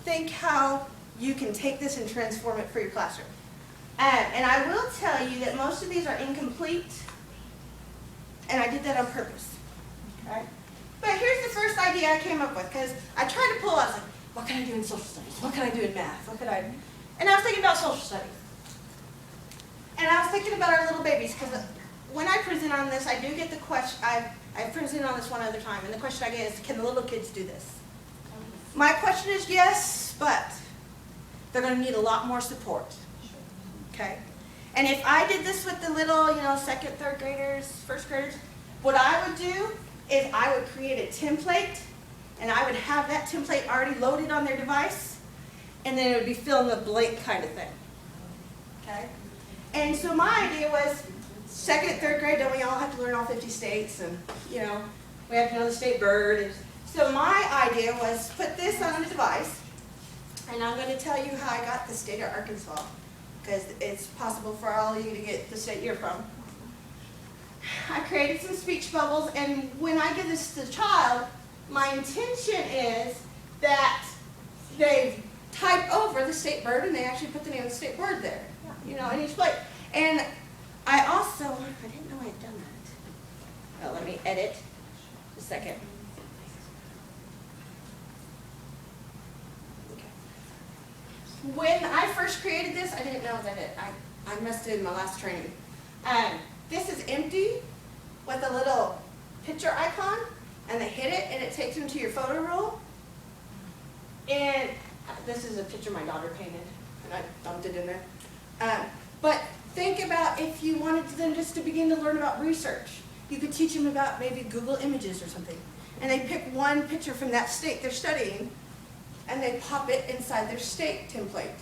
Think how you can take this and transform it for your classroom. And I will tell you that most of these are incomplete, and I did that on purpose. Okay? But here's the first idea I came up with, because I tried to pull out, like, what can I do in social studies? What can I do in math? What could I do? And I was thinking about social studies. And I was thinking about our little babies, because when I present on this, I do get the question, I've presented on this one other time, and the question I get is, can the little kids do this? My question is yes, but they're going to need a lot more support. Okay? And if I did this with the little, 2nd, 3rd graders, 1st graders, what I would do is I would create a template, and I would have that template already loaded on their device, and then it would be fill in the blank kind of thing. Okay? And so my idea was 2nd and 3rd grade, don't we all have to learn all 50 states, and, we have to know the state bird. And So my idea was put this on a device, and I'm going to tell you how I got the state of Arkansas, because it's possible for all of you to get the state you're from. I created some speech bubbles, and when I give this to the child, my intention is that they type over the state bird, and they actually put the name of the state bird there, you know, in each place. And I also, I didn't know I had done that. Oh, let me edit a second. When I first created this, I didn't know that I messed it in my last training. This is empty with a little picture icon, and they hit it, and it takes them to your photo roll. And this is a picture my daughter painted, and I dumped it in there. But think about if you wanted them just to begin to learn about research. You could teach them about maybe Google Images or something. And they pick one picture from that state they're studying, and they pop it inside their state template.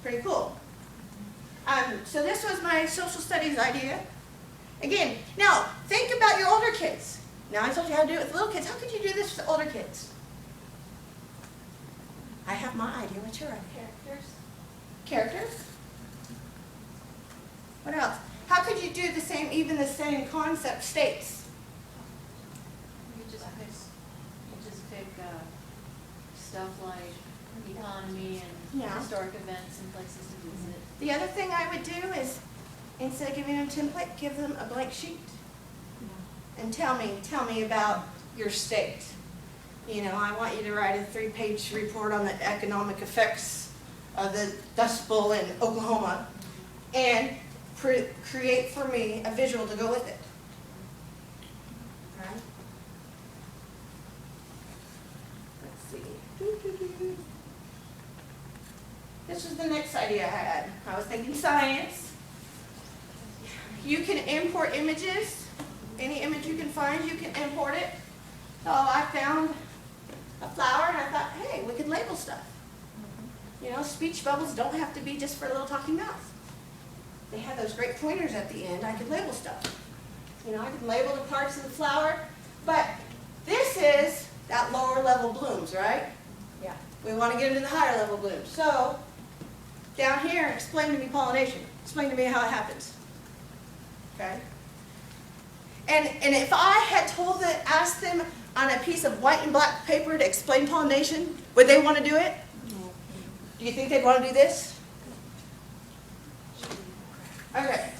Pretty cool. So this was my social studies idea. Again, now think about your older kids. Now I told you how to do it with little kids. How could you do this with older kids? I have my idea. What's your idea? Characters. Characters? What else? How could you do the same, even the same concept, states? You just pick stuff like economy and Yeah. historic events and places to visit. The other thing I would do is, instead of giving them a template, give them a blank sheet. And tell me about your state. You know, I want you to write a 3-page report on the economic effects of the Dust Bowl in Oklahoma, and create for me a visual to go with it. All right? Let's see. This was the next idea I had. I was thinking science. You can import images. Any image you can find, you can import it. So I found a flower, and I thought, hey, we could label stuff. You know, speech bubbles don't have to be just for a little talking mouth. They have those great pointers at the end. I could label stuff. You know, I could label the parts of the flower. But this is that lower level blooms, right? Yeah. We want to get into the higher level blooms. So down here, explain to me pollination. Explain to me how it happens. Okay? And if I had asked them on a piece of white and black paper to explain pollination, would they want to do it? Do you think they'd want to do this? Okay.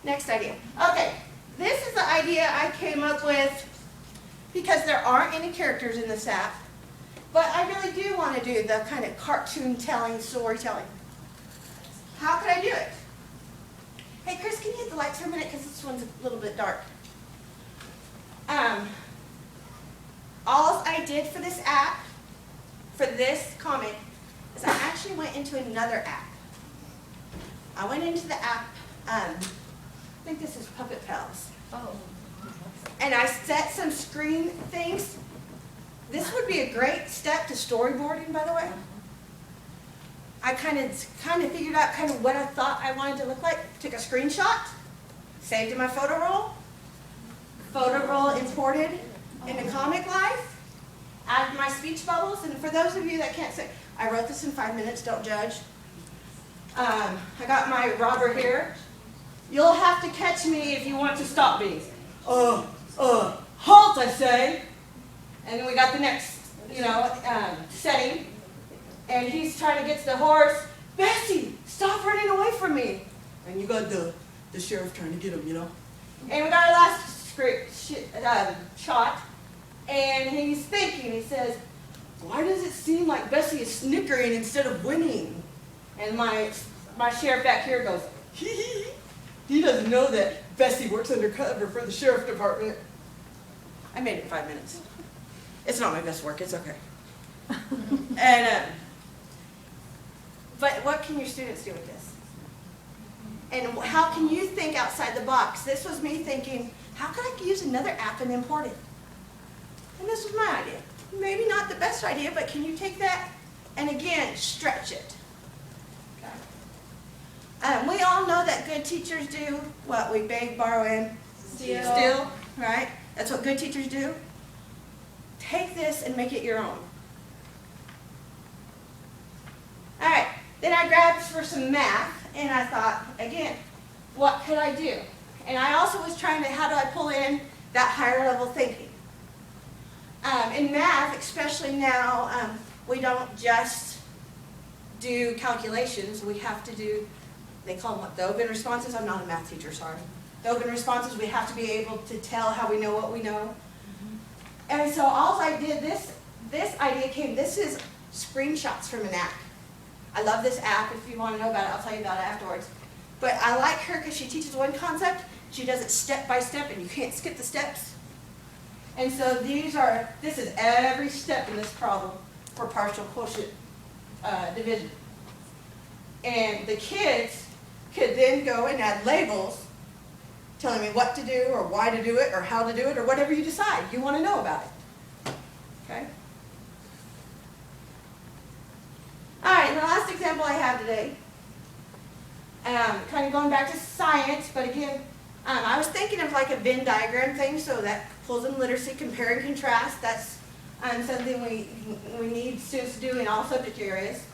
Next idea. Okay, this is the idea I came up with because there aren't any characters in this app, but I really do want to do the kind of cartoon telling, storytelling. How could I do it? Hey, Chris, can you hit the lights for a minute because this one's a little bit dark. All I did for this app, for this comic, is I actually went into another app. I went into the app, I think this is Puppet Pals. Oh. And I set some screen things. This would be a great step to storyboarding, by the way. I kind of figured out kind of what I thought I wanted to look like. Took a screenshot, saved in my photo roll. Photo roll imported into Comic Life. Added my speech bubbles, and for those of you that can't say, I wrote this in 5 minutes, don't judge. I got my robber here. You'll have to catch me if you want to stop me. Halt, I say. And then we got the next, setting. And he's trying to get to the horse. Bessie, stop running away from me. And you got the sheriff trying to get him, you know. And we got our last shot. And he's thinking, he says, why does it seem like Bessie is snickering instead of winning? And my sheriff back here goes, he doesn't know that Bessie works undercover for the sheriff department. I made it in 5 minutes. It's not my best work, it's okay. And but what can your students do with this? And how can you think outside the box? This was me thinking, how could I use another app and import it? And this was my idea. Maybe not the best idea, but can you take that and again, stretch it? Okay. We all know that good teachers do what? We beg, borrow, and Still, right? That's what good teachers do. Take this and make it your own. All right, then I grabbed for some math, and I thought, again, what could I do? And I also was trying to, how do I pull in that higher level thinking? In math, especially now, we don't just do calculations. We have to do, they call them what, the open responses. I'm not a math teacher, sorry. The open responses, we have to be able to tell how we know what we know. And so all I did, this idea came, this is screenshots from an app. I love this app. If you want to know about it, I'll tell you about it afterwards. But I like her because she teaches one concept, she does it step by step, and you can't skip the steps. And so this is every step in this problem for partial quotient division. And the kids could then go and add labels telling me what to do or why to do it or how to do it or whatever you decide you want to know about it. Okay? All right, and the last example I have today, kind of going back to science, but again, I was thinking of like a Venn diagram thing, so that pulls in literacy, compare and contrast. That's something we need students to do in all subject areas.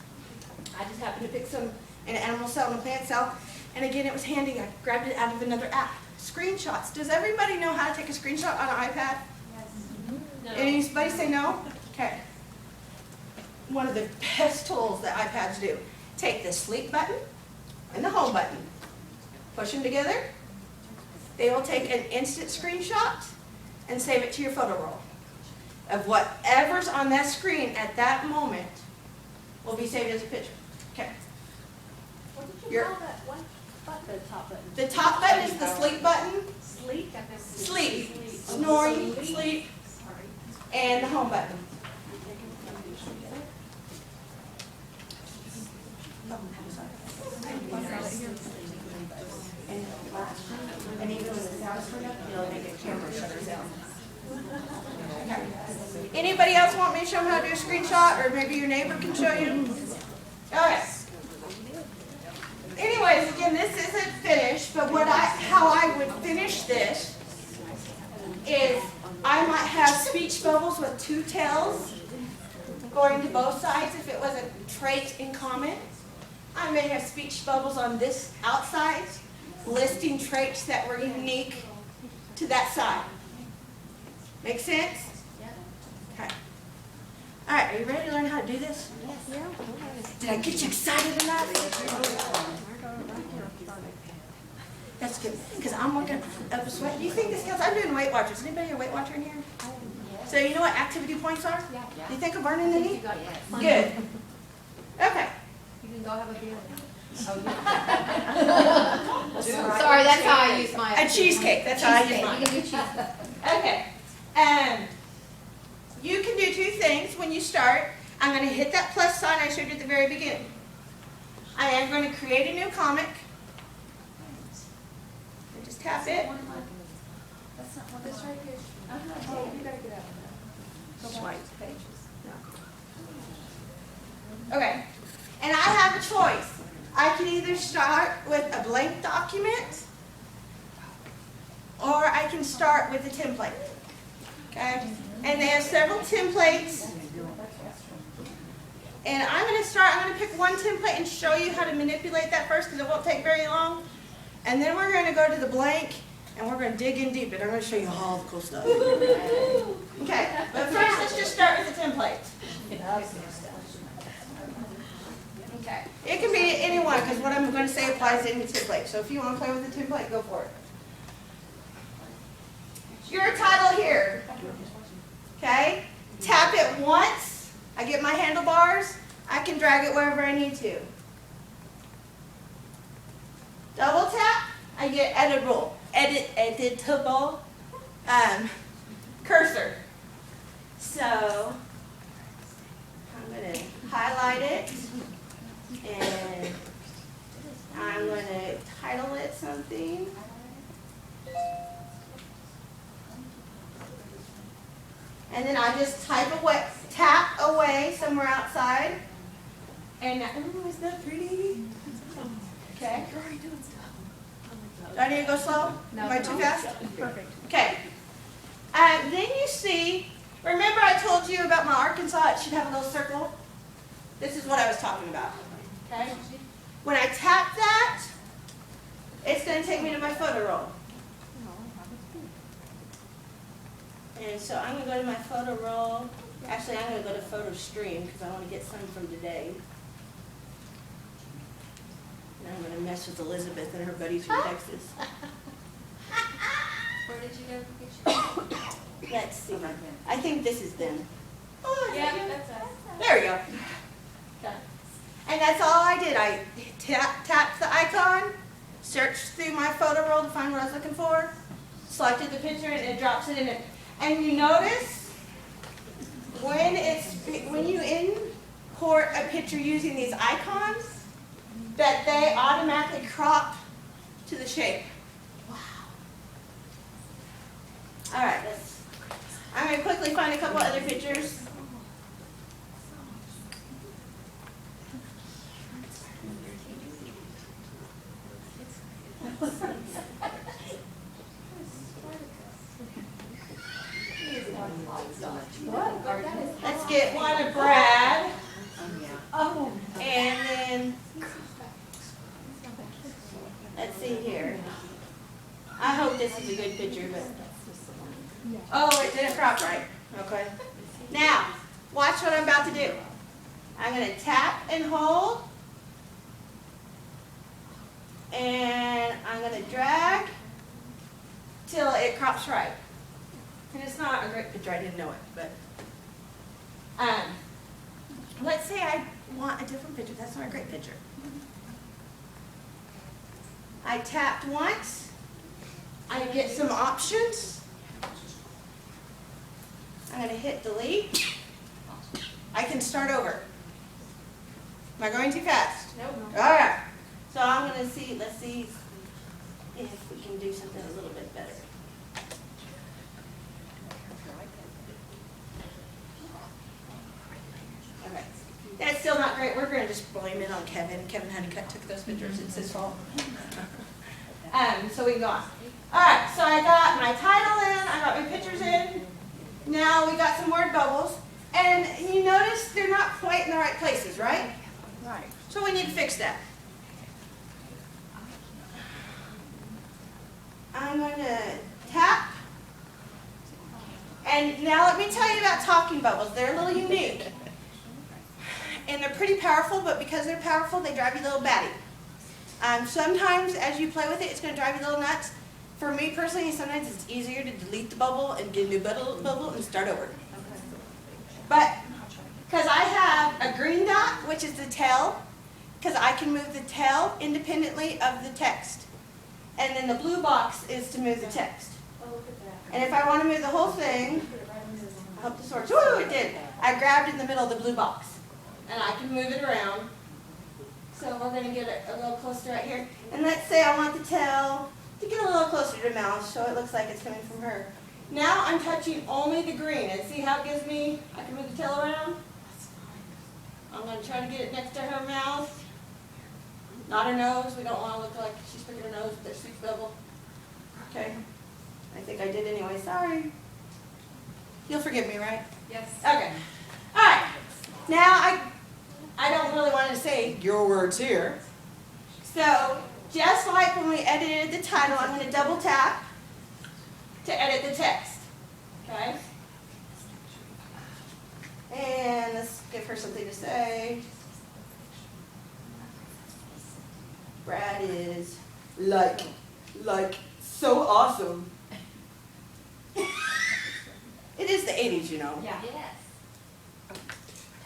I just happened to pick some in an animal cell and a plant cell, and again, it was handy. I grabbed it out of another app. Screenshots. Does everybody know how to take a screenshot on an iPad? No. Anybody say no? Okay. One of the best tools that iPads do. Take the sleep button and the home button. Push them together. They will take an instant screenshot and save it to your photo roll of whatever's on that screen at that moment will be saved as a picture. Okay. What did you call that one? The top button. The top button is the sleep button. Sleep? Sleep. Snoring, sleep, and the home button. And even when the sound's turned up, you'll make it camera shutters down. Okay. Anybody else want me to show them how to do a screenshot, or maybe your neighbor can show you? Okay. Anyways, again, this isn't finished, but how I would finish this is I might have speech bubbles with two tails going to both sides if it was a trait in common. I may have speech bubbles on this outside, listing traits that were unique to that side. Make sense? Okay. All right, are you ready to learn how to do this? Yes. Did I get you excited enough? That's good, because I'm working up a sweat. Do you think this counts? I'm doing Weight Watchers. Is anybody a Weight Watcher in here? So you know what activity points are? Yeah. Do you think I'm burning any? Good. Okay. You can go have a beer. Sorry, that's how I use my. A cheesecake. That's how I use mine. You can do cheesecake. Okay. You can do two things when you start. I'm going to hit that plus sign I showed you at the very beginning. I am going to create a new comic. And just tap it. That's not one. This right here. Oh, you gotta get out of that. Go back to pages. Okay. And I have a choice. I can either start with a blank document, or I can start with a template. Okay? And they have several templates. And I'm going to pick one template and show you how to manipulate that first, because it won't take very long. And then we're going to go to the blank, and we're going to dig in deep, and I'm going to show you all the cool stuff. Okay, but first let's just start with the template. Okay, it can be any one, because what I'm going to say applies to any template. So if you want to play with the template, go for it. Your title here. Okay, tap it once. I get my handlebars. I can drag it wherever I need to. Double tap. I get editable cursor. So I'm going to highlight it, and I'm going to title it something. And then I just tap away somewhere outside. And ooh, isn't that pretty? Okay. Do I need to go slow? No. Am I too fast? Perfect. Okay. Then you see, remember I told you about my Arkansas, it should have a little circle? This is what I was talking about. Okay? When I tap that, it's going to take me to my photo roll. And so I'm going to go to my photo roll. Actually, I'm going to go to photo stream because I want to get some from today. And I'm going to mess with Elizabeth and her buddies from Texas. Where did you go to get your? Let's see. I think this is them. Oh, is that Yeah, you? that's us. There we go. Okay. And that's all I did. I tapped the icon, searched through my photo roll to find what I was looking for, selected the picture, and it drops it in it. And you notice when you import a picture using these icons, that they automatically crop to the shape. Wow. All right, I'm going to quickly find a couple other pictures. Let's get one of Brad. Oh. And then, let's see here. I hope this is a good picture, but. Oh, it didn't crop right. Okay. Now, watch what I'm about to do. I'm going to tap and hold. And I'm going to drag till it crops right. And it's not a great picture, I didn't know it, but. Let's say I want a different picture. That's not a great picture. I tapped once. I get some options. I'm going to hit delete. I can start over. Am I going too fast? Nope. All right. So I'm going to see, let's see if we can do something a little bit better. Okay. That's still not great. We're going to just blame it on Kevin. Kevin Honeycutt took those pictures. It's his fault. So we can go on. All right. So I got my title in. I got my pictures in. Now we got some word bubbles. And you notice they're not quite in the right places, right? Right. So we need to fix that. I'm going to tap. And now let me tell you about talking bubbles. They're a little unique. And they're pretty powerful, but because they're powerful, they drive you a little batty. Sometimes as you play with it, it's going to drive you a little nuts. For me personally, sometimes it's easier to delete the bubble and get a new bubble and start over. But because I have a green dot, which is the tail, because I can move the tail independently of the text. And then the blue box is to move the text. And if I want to move the whole thing, I hope this works. Woo, it did. I grabbed in the middle of the blue box. And I can move it around. So we're going to get it a little closer right here. And let's say I want the tail to get a little closer to mouth so it looks like it's coming from her. Now I'm touching only the green. And see how it gives me, I can move the tail around? I'm going to try to get it next to her mouth. Not her nose. We don't want to look like she's picking her nose with that sweet bubble. Okay. I think I did anyway. Sorry. You'll forgive me, right? Yes. Okay. All right. Now I don't really want to say your words here. So just like when we edited the title, I'm going to double tap to edit the text. Okay? And let's give her something to say. Brad is like so awesome. It is the 80s, you know. Yeah. Yes.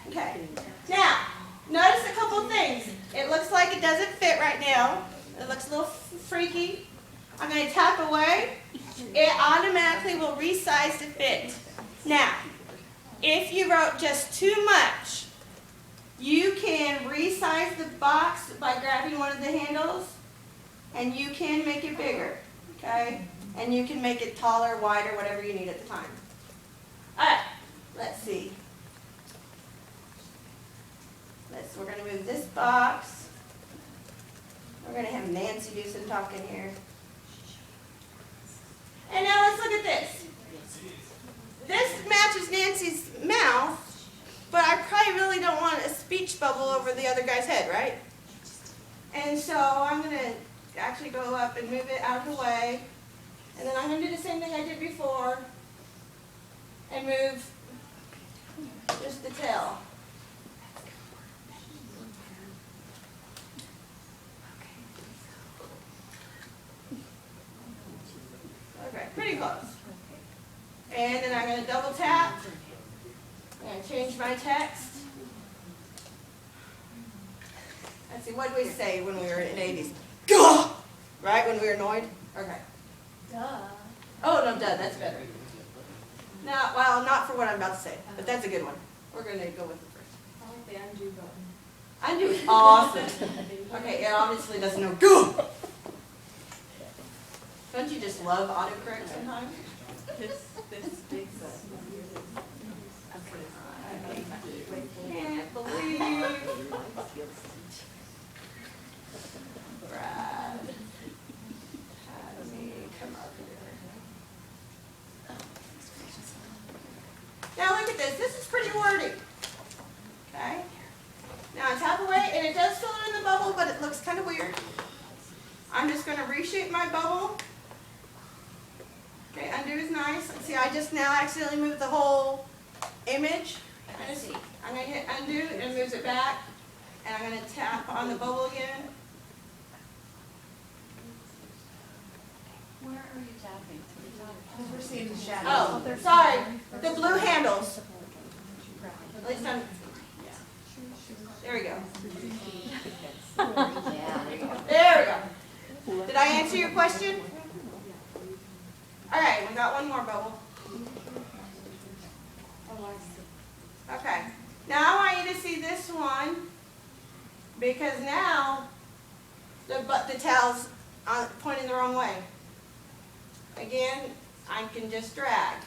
Okay. Now, notice a couple things. It looks like it doesn't fit right now. It looks a little freaky. I'm going to tap away. It automatically will resize to fit. Now, if you wrote just too much, you can resize the box by grabbing one of the handles, and you can make it bigger, okay? And you can make it taller, wider, whatever you need at the time. All right, let's see. We're going to move this box. We're going to have Nancy do some talking here. And now let's look at this. This matches Nancy's mouth, but I probably really don't want a speech bubble over the other guy's head, right? And so I'm going to actually go up and move it out of the way. And then I'm going to do the same thing I did before and move just the tail. Okay, pretty close. And then I'm going to double tap. I'm going to change my text. Let's see, what did we say when we were in the 80s? Gah! Right, when we were annoyed? Okay. Duh. Oh, no, duh, that's better. Now, well, not for what I'm about to say, but that's a good one. We're going to go with it first. I like the undo button. Undo is awesome. Okay, it obviously doesn't know. Gah! Don't you just love autocorrect sometimes? This big Can't believe Brad had me come up here. Now look at this. This is pretty wordy. Okay. Now I tap away, and it does fill in the bubble, but it looks kind of weird. I'm just going to reshape my bubble. Okay, undo is nice. See, I just now accidentally moved the whole image. I'm going to hit undo and moves it back. And I'm going to tap on the bubble again. Where are you tapping? Because we're seeing the shadow. Oh, sorry. The blue handles. At least I'm, yeah. There we go. There we go. Did I answer your question? All right, we got one more bubble. Okay. Now I want you to see this one, because now the tail's pointing the wrong way. Again, I can just drag.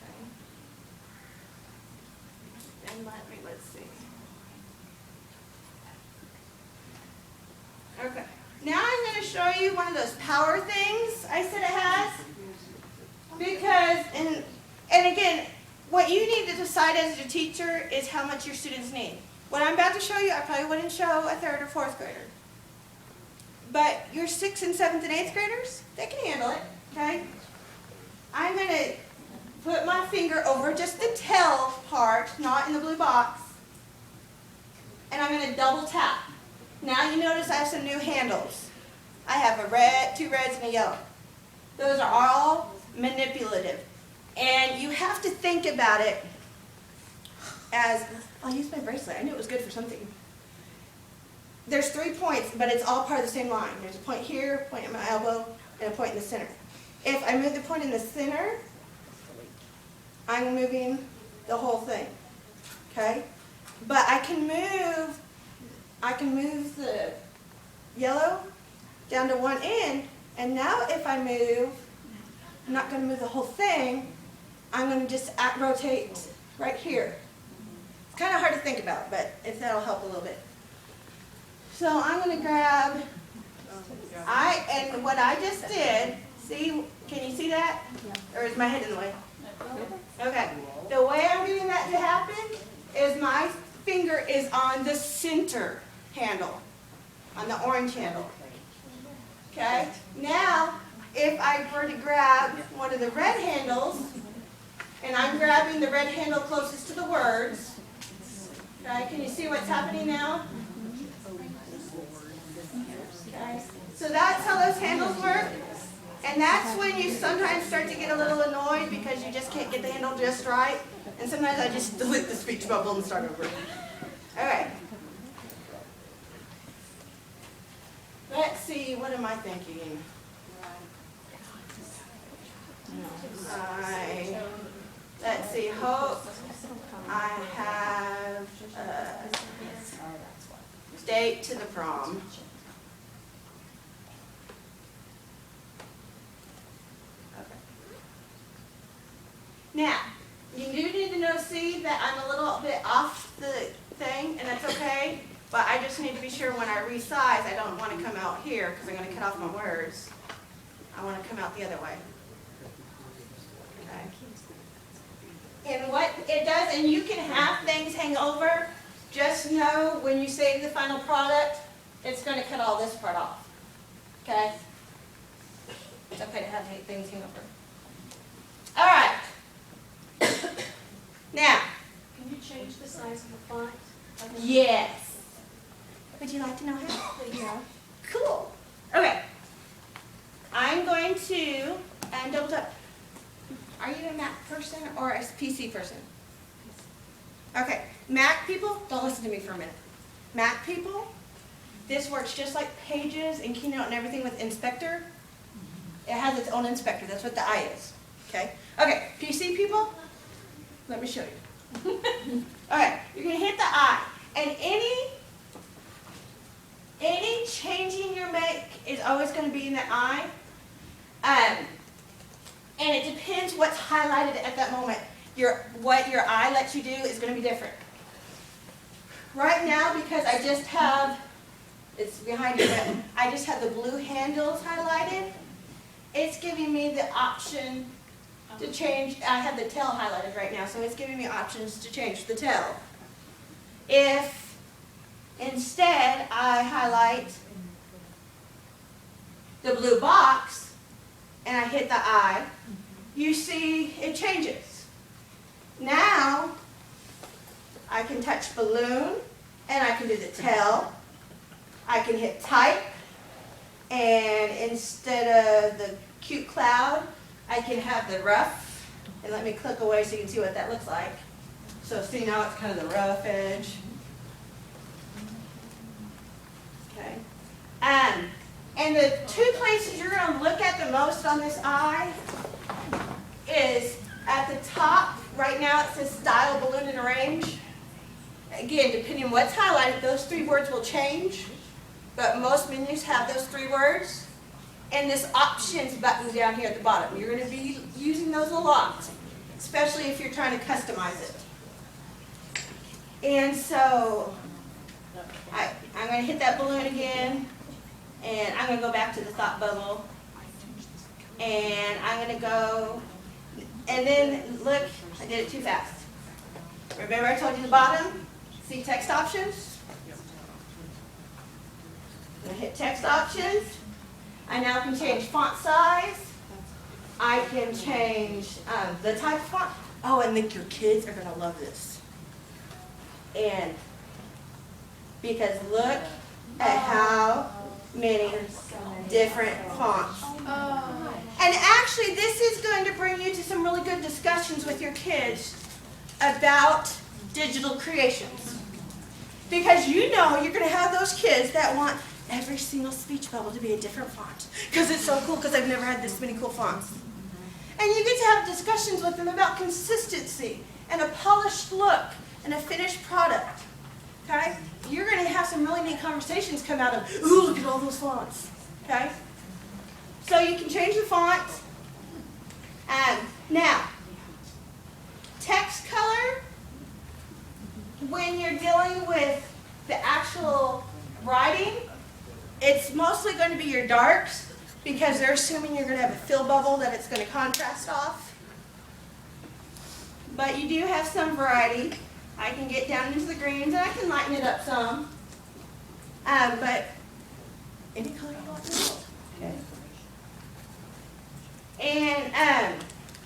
Okay. And let's see. Okay. Now I'm going to show you one of those power things I said it has. Because, and again, what you need to decide as a teacher is how much your students need. What I'm about to show you, I probably wouldn't show a 3rd or 4th grader. But your 6th and 7th and 8th graders, they can handle it, okay? I'm going to put my finger over just the tail part, not in the blue box. And I'm going to double tap. Now you notice I have some new handles. I have a red, 2 reds, and a yellow. Those are all manipulative. And you have to think about it as, I'll use my bracelet. I knew it was good for something. There's 3 points, but it's all part of the same line. There's a point here, a point at my elbow, and a point in the center. If I move the point in the center, I'm moving the whole thing, okay? But I can move the yellow down to one end, and now if I move, I'm not going to move the whole thing, I'm going to just rotate right here. It's kind of hard to think about, but if that'll help a little bit. So I'm going to grab, and what I just did, see, can you see that? Or is my head in the way? Okay. The way I'm getting that to happen is my finger is on the center handle, on the orange handle. Okay? Now, if I were to grab one of the red handles, and I'm grabbing the red handle closest to the words, okay, can you see what's happening now? Okay. So that's how those handles work. And that's when you sometimes start to get a little annoyed because you just can't get the handle just right. And sometimes I just delete the speech bubble and start over. All right. Let's see, what am I thinking? Let's see, hope I have date to the prom. Okay. Now, you do need to see that I'm a little bit off the thing, and that's okay, but I just need to be sure when I resize, I don't want to come out here because I'm going to cut off my words. I want to come out the other way. Okay. And what it does, and you can have things hang over, just know when you save the final product, it's going to cut all this part off. Okay? It's okay to have things hang over. All right. Now, Can you change the size of the font? yes. Would you like to know how? Yeah. Cool. Okay. I'm going to double tap. Are you a Mac person or a PC person? Okay. Mac people, don't listen to me for a minute. Mac people, this works just like Pages and Keynote and everything with Inspector. It has its own inspector. That's what the I is. Okay? Okay. PC people, let me show you. Okay. You're going to hit the I. And any changing you make is always going to be in the I. And it depends what's highlighted at that moment. What your eye lets you do is going to be different. Right now, because I just have, it's behind you, but I just have the blue handles highlighted, it's giving me the option to change. I have the tail highlighted right now, so it's giving me options to change the tail. If instead I highlight the blue box and I hit the I, you see it changes. Now I can touch balloon and I can do the tail. I can hit type, and instead of the cute cloud, I can have the rough. And let me click away so you can see what that looks like. So see, now it's kind of the rough edge. Okay. And the two places you're going to look at the most on this eye is at the top. Right now it says style, balloon, and arrange. Again, depending on what's highlighted, those three words will change. But most menus have those three words. And this options button down here at the bottom. You're going to be using those a lot, especially if you're trying to customize it. And so I'm going to hit that balloon again. And I'm going to go back to the thought bubble. And I'm going to go, and then look, I did it too fast. Remember I told you the bottom? See text options? I'm going to hit text options. I now can change font size. I can change the type of font. Oh, and think your kids are going to love this. And because look at how many different fonts. And actually, this is going to bring you to some really good discussions with your kids about digital creations. Because you know you're going to have those kids that want every single speech bubble to be a different font. Because it's so cool, because I've never had this many cool fonts. And you get to have discussions with them about consistency and a polished look and a finished product. Okay? You're going to have some really neat conversations come out of, ooh, look at all those fonts. Okay? So you can change the font. Now, text color, when you're dealing with the actual writing, it's mostly going to be your darks because they're assuming you're going to have a fill bubble that it's going to contrast off. But you do have some variety. I can get down into the greens and I can lighten it up some. But any color you want in the world. Okay. And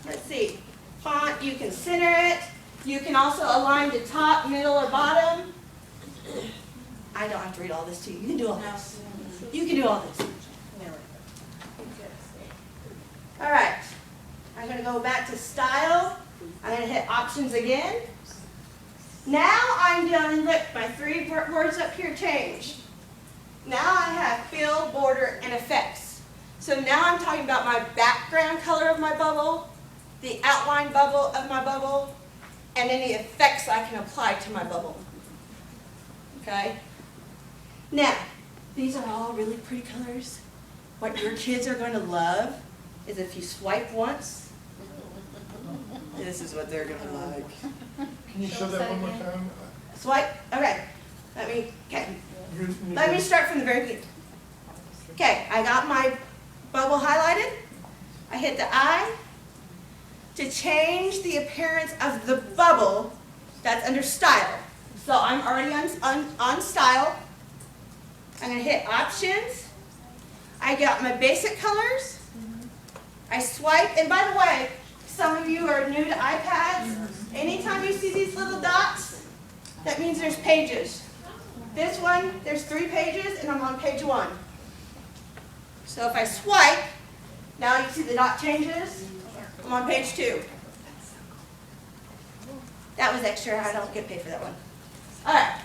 let's see, font, you can center it. You can also align the top, middle, or bottom. I don't have to read all this to you. You can do all this. You can do all this. All right. I'm going to go back to style. I'm going to hit options again. Now I'm done, and look, my three words up here changed. Now I have fill, border, and effects. So now I'm talking about my background color of my bubble, the outline bubble of my bubble, and any effects I can apply to my bubble. Okay? Now, these are all really pretty colors. What your kids are going to love is if you swipe once, this is what they're going to like. Can you show that one more time? Swipe? Okay. Let me start from the very beginning. Okay, I got my bubble highlighted. I hit the I to change the appearance of the bubble that's under style. So I'm already on style. I'm going to hit options. I got my basic colors. I swipe, and by the way, some of you are new to iPads. Anytime you see these little dots, that means there's pages. This one, there's 3 pages, and I'm on page 1. So if I swipe, now you see the dot changes. I'm on page 2. That was extra. I don't get paid for that one. All right.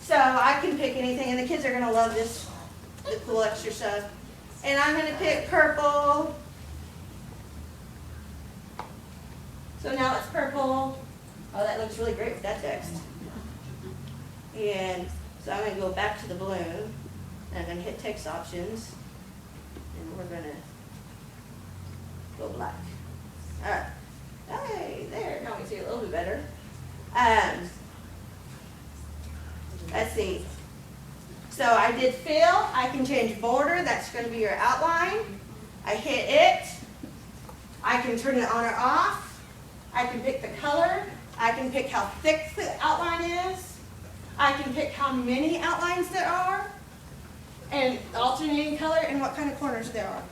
So I can pick anything, and the kids are going to love this, the cool extra stuff. And I'm going to pick purple. So now it's purple. Oh, that looks really great with that text. And so I'm going to go back to the balloon, and I'm going to hit text options, and we're going to go black. All right. Hey, there. Now we can see a little bit better. Let's see. So I did fill. I can change border. That's going to be your outline. I hit it. I can turn it on or off. I can pick the color. I can pick how thick the outline is. I can pick how many outlines there are, and alternating color, and what kind of corners there are.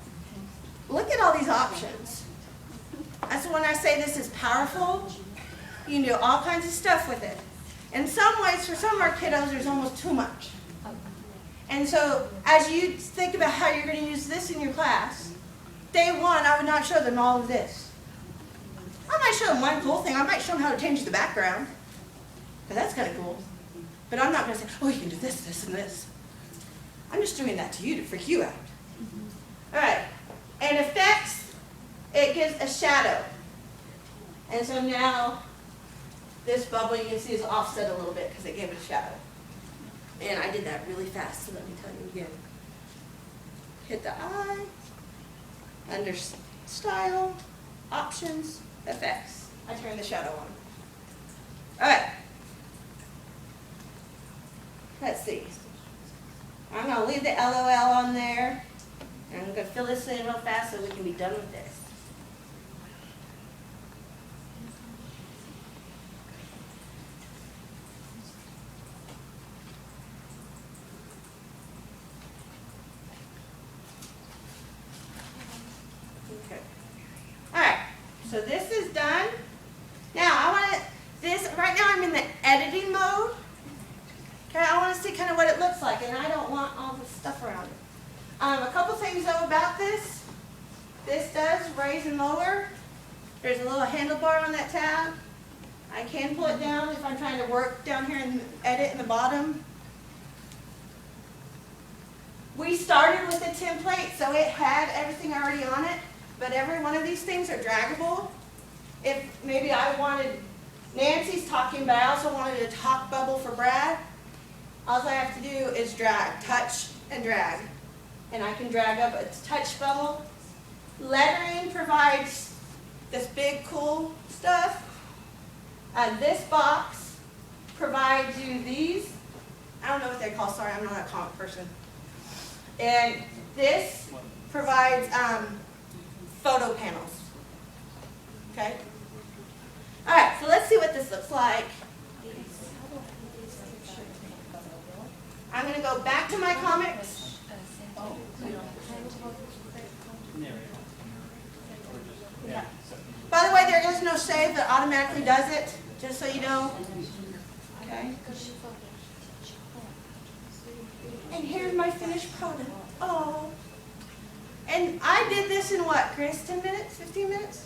Look at all these options. That's when I say this is powerful. You can do all kinds of stuff with it. In some ways, for some of our kiddos, there's almost too much. And so, as you think about how you're going to use this in your class, day 1, I would not show them all of this. I might show them one cool thing. I might show them how to change the background, because that's kind of cool. But I'm not going to say, oh, you can do this, this, and this. I'm just doing that to you to freak you out. All right. And effects, it gives a shadow. And so now, this bubble you can see is offset a little bit because it gave it a shadow. And I did that really fast, so let me tell you again. Hit the I, under style, options, effects. I turn the shadow on. All right. Let's see. I'm going to leave the LOL on there. And I'm going to fill this in real fast so we can be done with this. Okay. All right. So this is done. Now I want to, right now I'm in the editing mode. Okay, I want to see kind of what it looks like, and I don't want all the stuff around it. A couple things though about this. This does raise and lower. There's a little handlebar on that tab. I can pull it down if I'm trying to work down here and edit in the bottom. We started with a template, so it had everything already on it, but every one of these things are draggable. If maybe I wanted, Nancy's talking, but I also wanted a talk bubble for Brad, all I have to do is drag, touch, and drag. And I can drag up a touch bubble. Lettering provides this big, cool stuff. This box provides you these. I don't know what they're called. Sorry, I'm not a comic person. And this provides photo panels. Okay? All right, so let's see what this looks like. I'm going to go back to my comics. By the way, there is no save that automatically does it, just so you know. Okay. And here's my finished product. Oh. And I did this in what, Chris? 10 minutes? 15 minutes?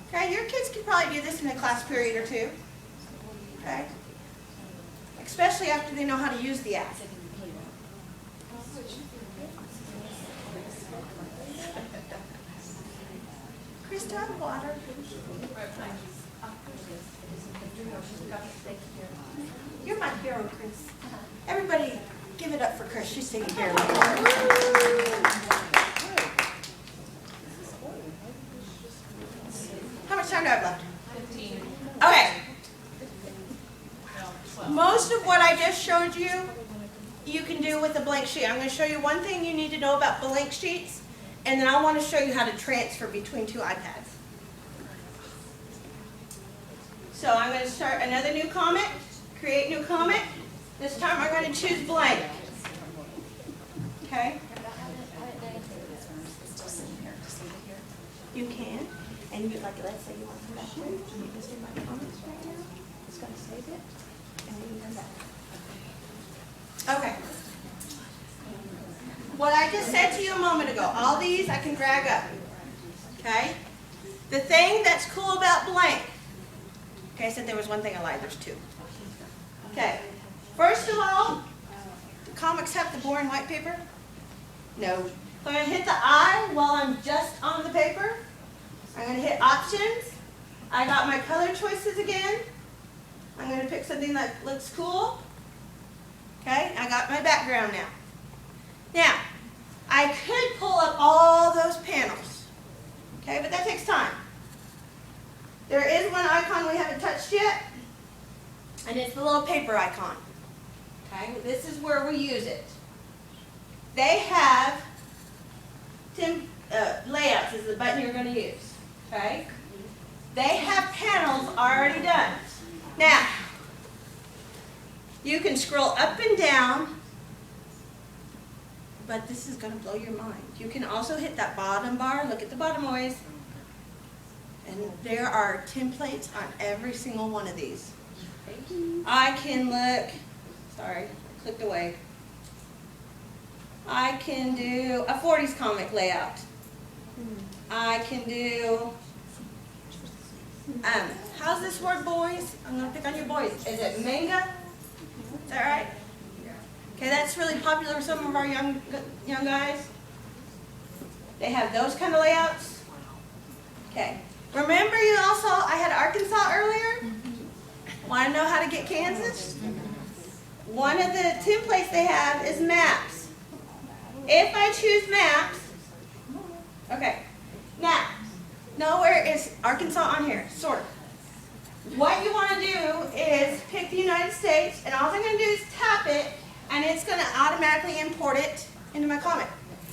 Okay, your kids could probably do this in a class period or 2. Okay. Especially after they know how to use the app. Chris, do I have water? You're my hero, Chris. Everybody, give it up for Chris. She's taking care of me. How much time do I have left? 15. Okay. Most of what I just showed you you can do with a blank sheet. I'm going to show you one thing you need to know about blank sheets, and then I want to show you how to transfer between two iPads. So I'm going to start another new comic, create new comic. This time I'm going to choose blank. Okay? You can. And you, like, let's say you want to come back here. You just do my comments right now. It's going to save it. And then you come back. Okay. What I just said to you a moment ago, all these I can drag up. Okay? The thing that's cool about blank. Okay, I said there was one thing I lied. There's two. Okay. First of all, do comics have the boring white paper? No. So I'm going to hit the I while I'm just on the paper. I'm going to hit options. I got my color choices again. I'm going to pick something that looks cool. Okay, I got my background now. Now, I could pull up all those panels. Okay, but that takes time. There is one icon we haven't touched yet, and it's the little paper icon. Okay, this is where we use it. They have layouts is the button you're going to use. Okay, they have panels already done. Now, you can scroll up and down, but this is going to blow your mind. You can also hit that bottom bar. Look at the bottom always. And there are templates on every single one of these. I can look, sorry, I clicked away. I can do a 40s comic layout. I can do, how's this word, boys? I'm going to pick on you boys. Is it manga? Is that right? Okay, that's really popular with some of our young guys. They have those kind of layouts. Okay. Remember you also, I had Arkansas earlier? Want to know how to get Kansas? One of the templates they have is maps. If I choose maps, okay. Now, nowhere is Arkansas on here, sort of. What you want to do is pick the United States, and all I'm going to do is tap it, and it's going to automatically import it into my comic.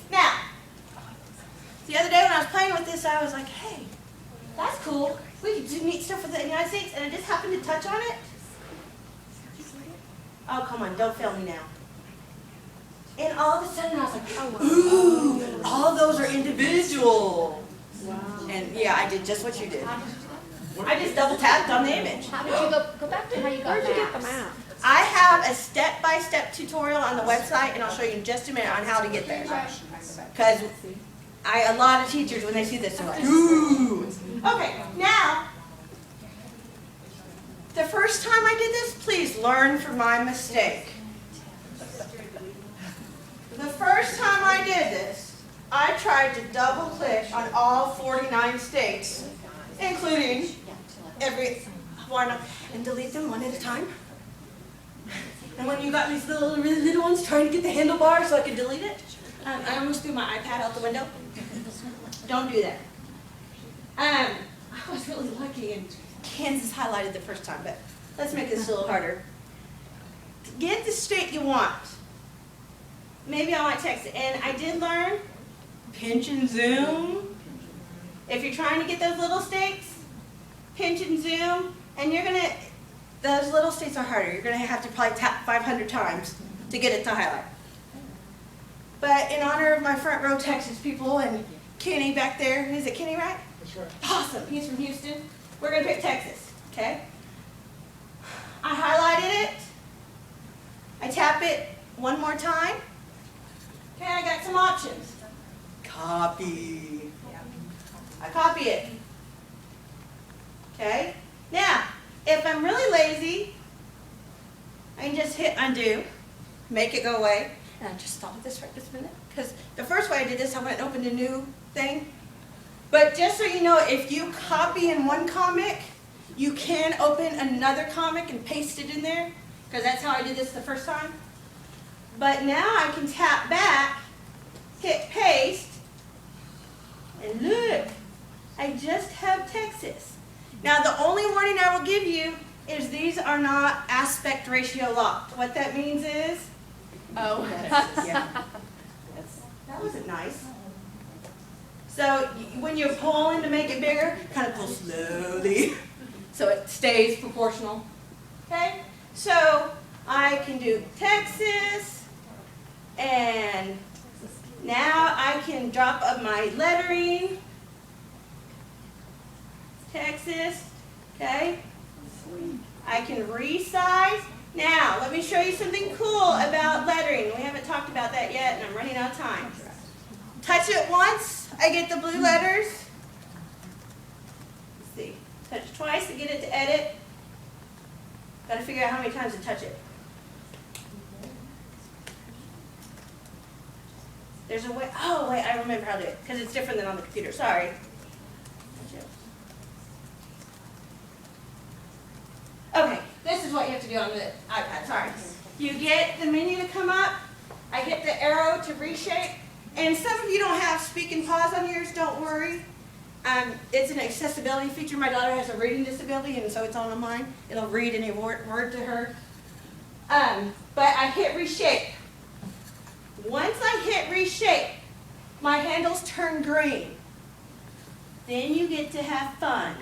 Now, the other day when I was playing with this, I was like, hey, that's cool. We can do neat stuff with the United States, and I just happened to touch on it. Oh, come on, don't fail me now. And all of a sudden, I was like, ooh, all those are individual. Wow. And yeah, I did just what you did. I just double tapped on the image. How did you go back to how you got Where'd you get the maps? map? I have a step-by-step tutorial on the website, and I'll show you in just a minute on how to get there. Because a lot of teachers, when they see this, are like, ooh. Okay, now, the first time I did this, please learn from my mistake. The first time I did this, I tried to double-click on all 49 states, including every one, and delete them one at a time. And when you got these really little ones trying to get the handlebar so I could delete it, I almost threw my iPad out the window. Don't do that. I was really lucky, and Kansas highlighted the first time, but let's make this a little harder. Get the state you want. Maybe I want text it. And I did learn pinch and zoom. If you're trying to get those little states, pinch and zoom, and you're going to, those little states are harder. You're going to have to probably tap 500 times to get it to highlight. But in honor of my front row Texas people and Kenny back there, is it Kenny, right? That's right. Awesome, he's from Houston. We're going to pick Texas, okay? I highlighted it. I tap it one more time. Okay, I got some options. Copy. I copy it. Okay? Now, if I'm really lazy, I can just hit undo, make it go away. And I just thought of this right this minute. Because the first way I did this, I went and opened a new thing. But just so you know, if you copy in one comic, you can open another comic and paste it in there. Because that's how I did this the first time. But now I can tap back, hit paste, and look, I just have Texas. Now the only warning I will give you is these are not aspect ratio locked. What that means is, Oh, yeah. That wasn't nice. So when you're pulling to make it bigger, kind of pull slowly so it stays proportional. Okay? So I can do Texas, and now I can drop up my lettering. Texas, okay? I can resize. Now, let me show you something cool about lettering. We haven't talked about that yet, and I'm running out of time. Touch it once, I get the blue letters. Let's see. Touch it twice to get it to edit. Got to figure out how many times to touch it. There's a way. Oh, wait, I remember how to do it, because it's different than on the computer. Sorry. Touch it. Okay, this is what you have to do on the iPad. Sorry. You get the menu to come up. I hit the arrow to reshape. And some of you don't have speak and pause on yours. Don't worry. It's an accessibility feature. My daughter has a reading disability, and so it's on mine. It'll read any word to her. But I hit reshape. Once I hit reshape, my handles turn green. Then you get to have fun.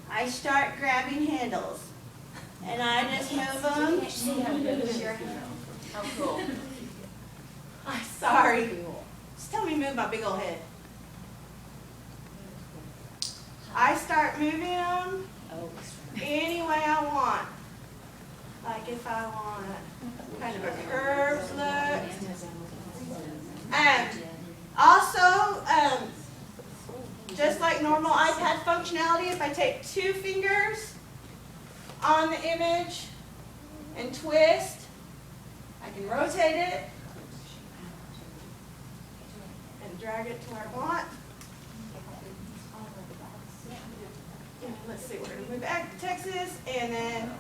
I start grabbing handles, and I just move them. How cool. I'm sorry. Just tell me to move my big old head. I start moving them any way I want. Like if I want kind of a curved look. Also, just like normal iPad functionality, if I take 2 fingers on the image and twist, I can rotate it and drag it to where I want. And let's see, we're going to move back to Texas, and then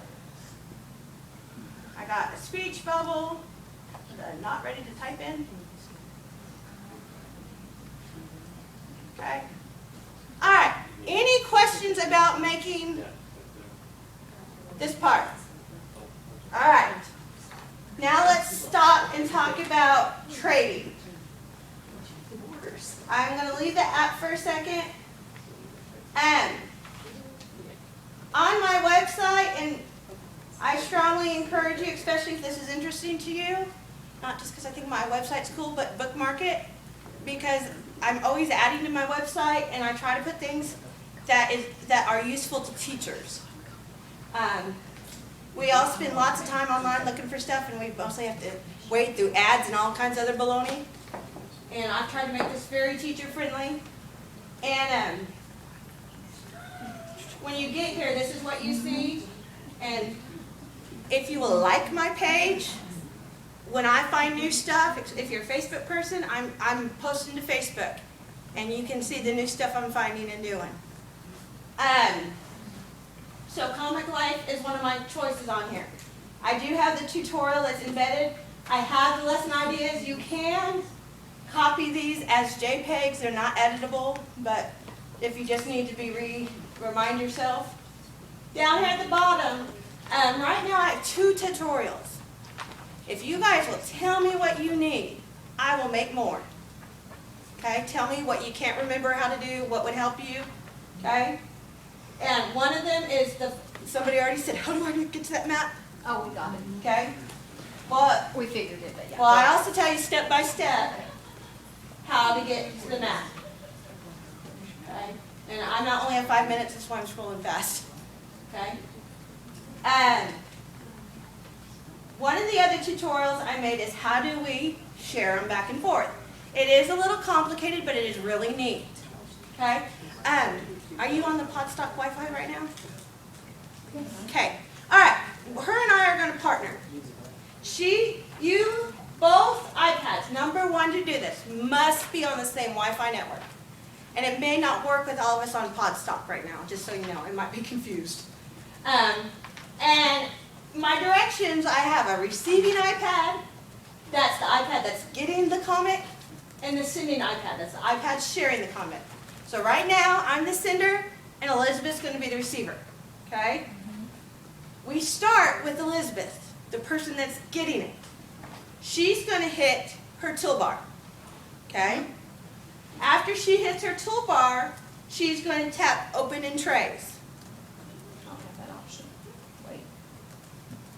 I got a speech bubble that I'm not ready to type in. Okay. All right. Any questions about making this part? All right. Now let's stop and talk about trading. I'm going to leave the app for a second. On my website, and I strongly encourage you, especially if this is interesting to you, not just because I think my website's cool, but bookmark it, because I'm always adding to my website, and I try to put things that are useful to teachers. We all spend lots of time online looking for stuff, and we mostly have to wade through ads and all kinds of other baloney. And I've tried to make this very teacher-friendly. And when you get here, this is what you see. And if you will like my page, when I find new stuff, if you're a Facebook person, I'm posting to Facebook. And you can see the new stuff I'm finding and doing. So Comic Life is one of my choices on here. I do have the tutorial that's embedded. I have the lesson ideas. You can copy these as JPEGs. They're not editable, but if you just need to remind yourself. Down here at the bottom, right now I have 2 tutorials. If you guys will tell me what you need, I will make more. Okay, tell me what you can't remember how to do, what would help you. Okay, and one of them is somebody already said, how do I get to that map? Oh, we got it. Okay, well, We figured it, but yeah. well, I also tell you step by step how to get to the map. Okay, and I not only have 5 minutes, that's why I'm scrolling fast. Okay, and one of the other tutorials I made is how do we share them back and forth. It is a little complicated, but it is really neat. Okay, are you on the Podstock Wi-Fi right now? Okay, all right. Her and I are going to partner. You, both iPads, number 1 to do this, must be on the same Wi-Fi network. And it may not work with all of us on Podstock right now, just so you know. It might be confused. And my directions, I have a receiving iPad. That's the iPad that's getting the comic. And the sending iPad. That's the iPad sharing the comic. So right now, I'm the sender, and Elizabeth's going to be the receiver. Okay? We start with Elizabeth, the person that's getting it. she's going to hit her toolbar, okay? After she hits her toolbar, she's going to tap open in trays. I don't have that option. Wait.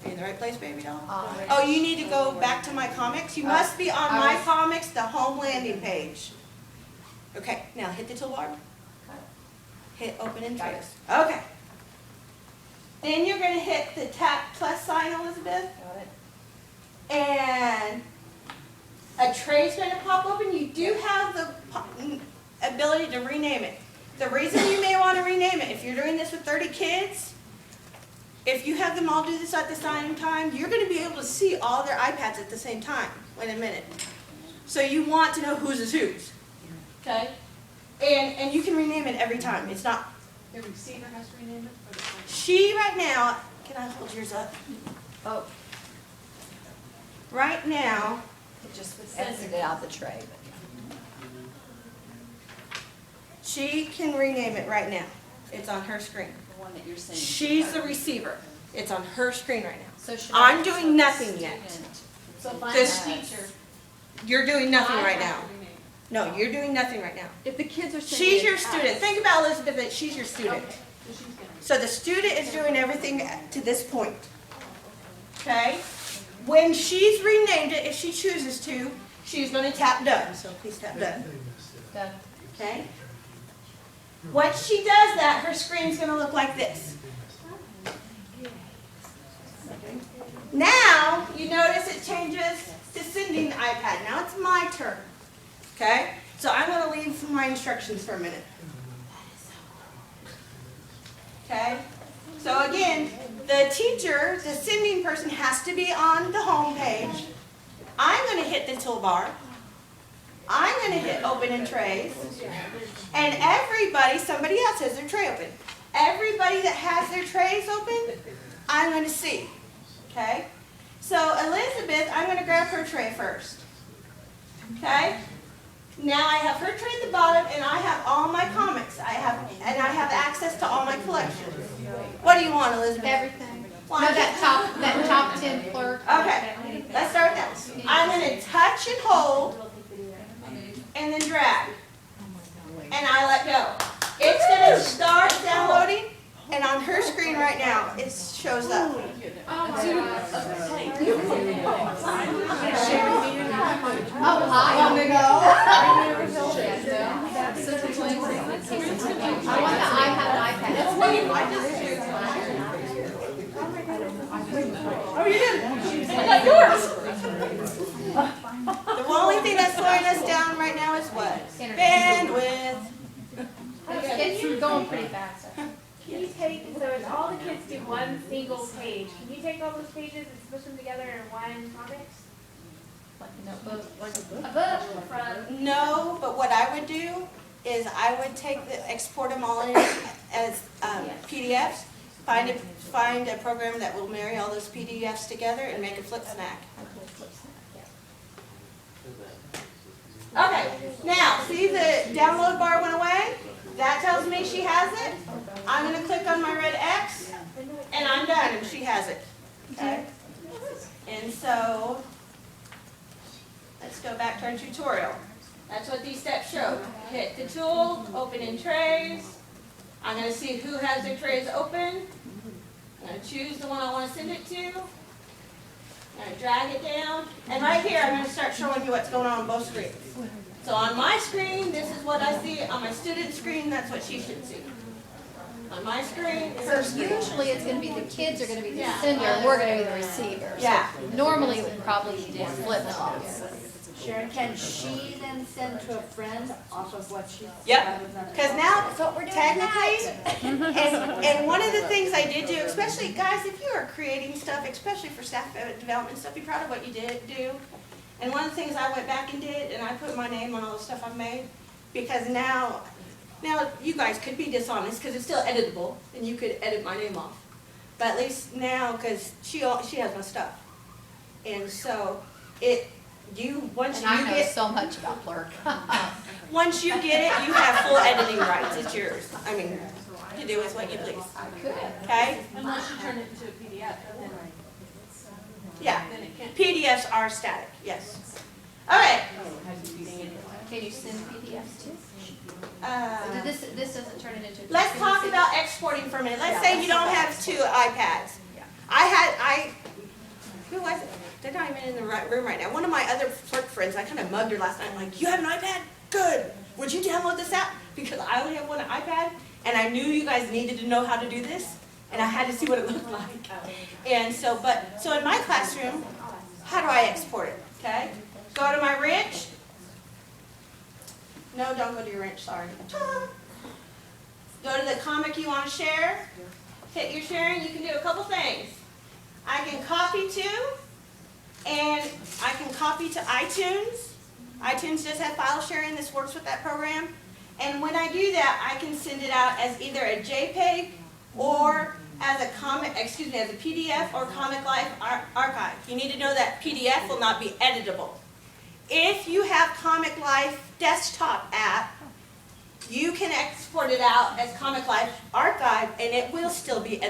Are you in the right place, baby doll? Alright. Oh, you need to go back to my comics? You must be on my comics, the home landing page. Okay, now hit the toolbar. Hit open in Got trays. Okay. Then you're going to hit the tap plus sign, Elizabeth. Got it. And a tray's going to pop open. You do have the ability to rename it. The reason you may want to rename it, if you're doing this with 30 kids, if you have them all do this at the same time, you're going to be able to see all their iPads at the same time in a minute. So you want to know whose is whose. Okay? And you can rename it every time. It's not. The receiver has to rename it or the phone? She right now, can I hold yours up? Oh, Right now, it just exited out the tray. she can rename it right now. It's on her screen. The one that you're saying. She's the receiver. It's on her screen right now. So should I'm I? doing nothing yet. So if I'm This- a teacher. You're doing nothing I right have now. to rename it. No, you're doing nothing right now. If the kids are saying. She's your student. Think about Elizabeth, that she's your student. Okay, so she's gonna. So the student is doing everything to this point. Okay? When she's renamed it, if she chooses to, she's going to tap done. So please tap done. Done. Okay? Once she does that, her screen's going to look like this. Now, you notice it changes to sending the iPad. Now it's my turn. Okay? So I'm going to leave my instructions for a minute. Okay? So again, the teacher, the sending person, has to be on the home page. I'm going to hit the toolbar. I'm going to hit open in trays. And everybody, somebody else has their tray open. Everybody that has their trays open, I'm going to see. Okay? So Elizabeth, I'm going to grab her tray first. Okay? Now I have her tray at the bottom, and I have all my comics. I have access to all my collections. What do you want, Elizabeth? Everything. Well, No, I can't- that top 10 clerk. Okay, let's start with that. I'm going to touch and hold, and then drag, and I let go. It's going to start downloading, and on her screen right now, it shows up. Oh, hi. I want the iPad and iPad. Oh, you did? I got yours. The only thing that's slowing us down right now is what? Bandwidth. It's going pretty fast. Can you take, so if all the kids do one single page, can you take all those pages and smush them together in one comics? Like a notebook. A book from, No, but what I would do is I would export them all in as PDFs, find a program that will marry all those PDFs together and make a flip snack. Okay, now, see the download bar went away? That tells me she has it. I'm going to click on my red X, and I'm done, and she has it. Okay? And so, let's go back to our tutorial. That's what these steps show. Hit the tool, open in trays. I'm going to see who has their trays open. I'm going to choose the one I want to send it to. I'm going to drag it down. And right here, I'm going to start showing you what's going on both screens. So on my screen, this is what I see. On my student's screen, that's what she should see. On my screen, her So screen. usually it's gonna be the kids are gonna be the Yeah. sender, we're gonna be the receiver. So Yeah. normally it would probably be flip-flops. Sharon, can she then send to a friend off of what she's? Yep. Because now, That's what we're doing technically, and one of the things I did do, especially guys, if you are creating stuff, especially for staff development stuff, be proud of what you did do. And one of the things I went back and did, and I put my name on all the stuff I've made, because now you guys could be dishonest because it's still editable, and you could edit my name off. But at least now, because she has my stuff, and so once And I you know get so much about Blurk. once you get it, you have full editing rights. It's yours. I mean, to do with what you please. Good. Okay? Unless you turn it into a PDF, then Yeah, Then it can't. PDFs are static, yes. All right. Can you send PDFs too? Uh, This doesn't turn it into. Let's talk about exporting for a minute. Let's say you don't have 2 iPads. Who was it? They're not even in the right room right now. One of my other flirt friends, I kind of mugged her last night. I'm like, you have an iPad? Good. Would you download this app? Because I only have one iPad, and I knew you guys needed to know how to do this, and I had to see what it looked like. And so, so in my classroom, how do I export it? Okay? Go to my wrench. No, don't go to your wrench, sorry. Go to the comic you want to share. Hit your sharing. You can do a couple things. I can copy to, and I can copy to iTunes. iTunes does have file sharing. This works with that program. And when I do that, I can send it out as either a JPEG or as a as a PDF or Comic Life archive. You need to know that PDF will not be editable. If you have Comic Life desktop app, you can export it out as Comic Life archive, and it will still be editable.